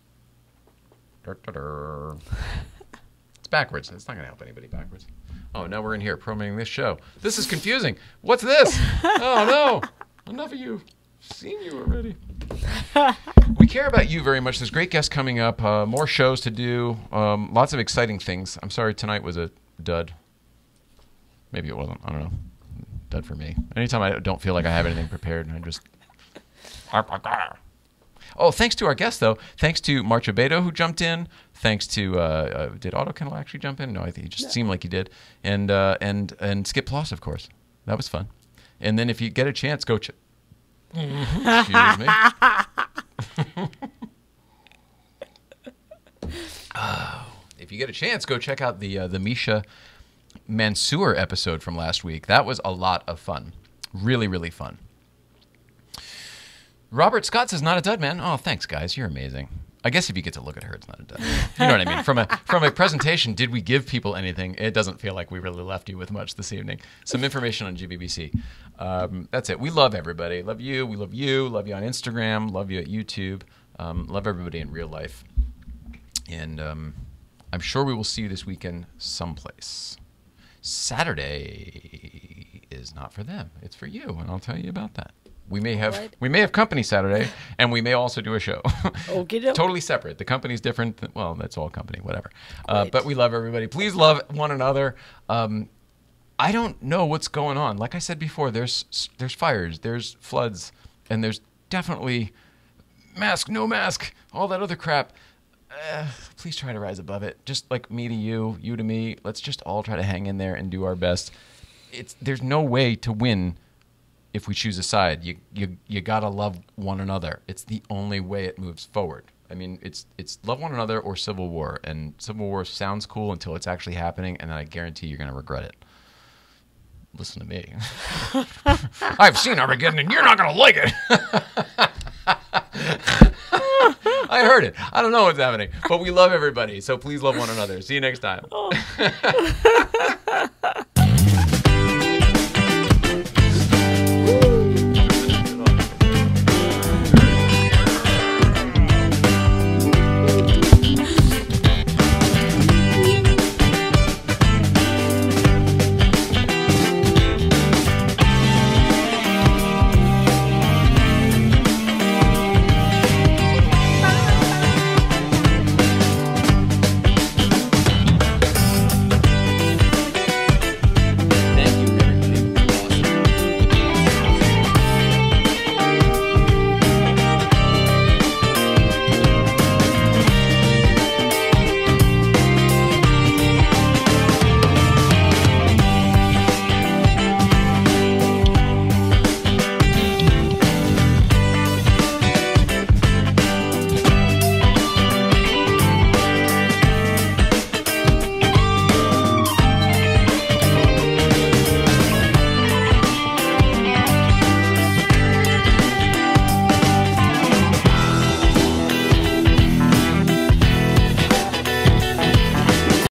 It's backwards. It's not going to help anybody backwards. Oh, now we're in here promoting this show. This is confusing. What's this? Oh, no. Enough of you. I've seen you already. We care about you very much. There's great guests coming up. More shows to do. Lots of exciting things. I'm sorry tonight was a dud. Maybe it wasn't. I don't know. Dud for me. Anytime I don't feel like I have anything prepared, I just... Oh, thanks to our guests, though. Thanks to Marcia Beto, who jumped in. Thanks to... did Otto Kendall actually jump in? No, I think he just seemed like he did. And Skip Ploss, of course. That was fun. And then if you get a chance, go... Excuse me. If you get a chance, go check out the Misha Mansour episode from last week. That was a lot of fun. Really, really fun. Robert Scott says, not a dud, man. Oh, thanks, guys. You're amazing. I guess if you get to look at her, it's not a dud. You know what I mean? From a presentation, did we give people anything? It doesn't feel like we really left you with much this evening. Some information on GVBC. That's it. We love everybody. Love you. We love you. Love you on Instagram. Love you at YouTube. Love everybody in real life. And I'm sure we will see you this weekend someplace. Saturday is not for them. It's for you, and I'll tell you about that. We may have company Saturday, and we may also do a show. Totally separate. The company's different. Well, that's all company, whatever. But we love everybody. Please love one another. I don't know what's going on. Like I said before, there's fires, there's floods, and there's definitely mask, no mask, all that other crap. Please try to rise above it. Just like me to you, you to me. Let's just all try to hang in there and do our best. There's no way to win if we choose a side. You gotta love one another. It's the only way it moves forward. I mean, it's love one another or civil war. And civil war sounds cool until it's actually happening, and then I guarantee you're gonna regret it. Listen to me. I've seen Armageddon, and you're not gonna like it. I heard it. I don't know what's happening, but we love everybody. So please love one another. See you next time.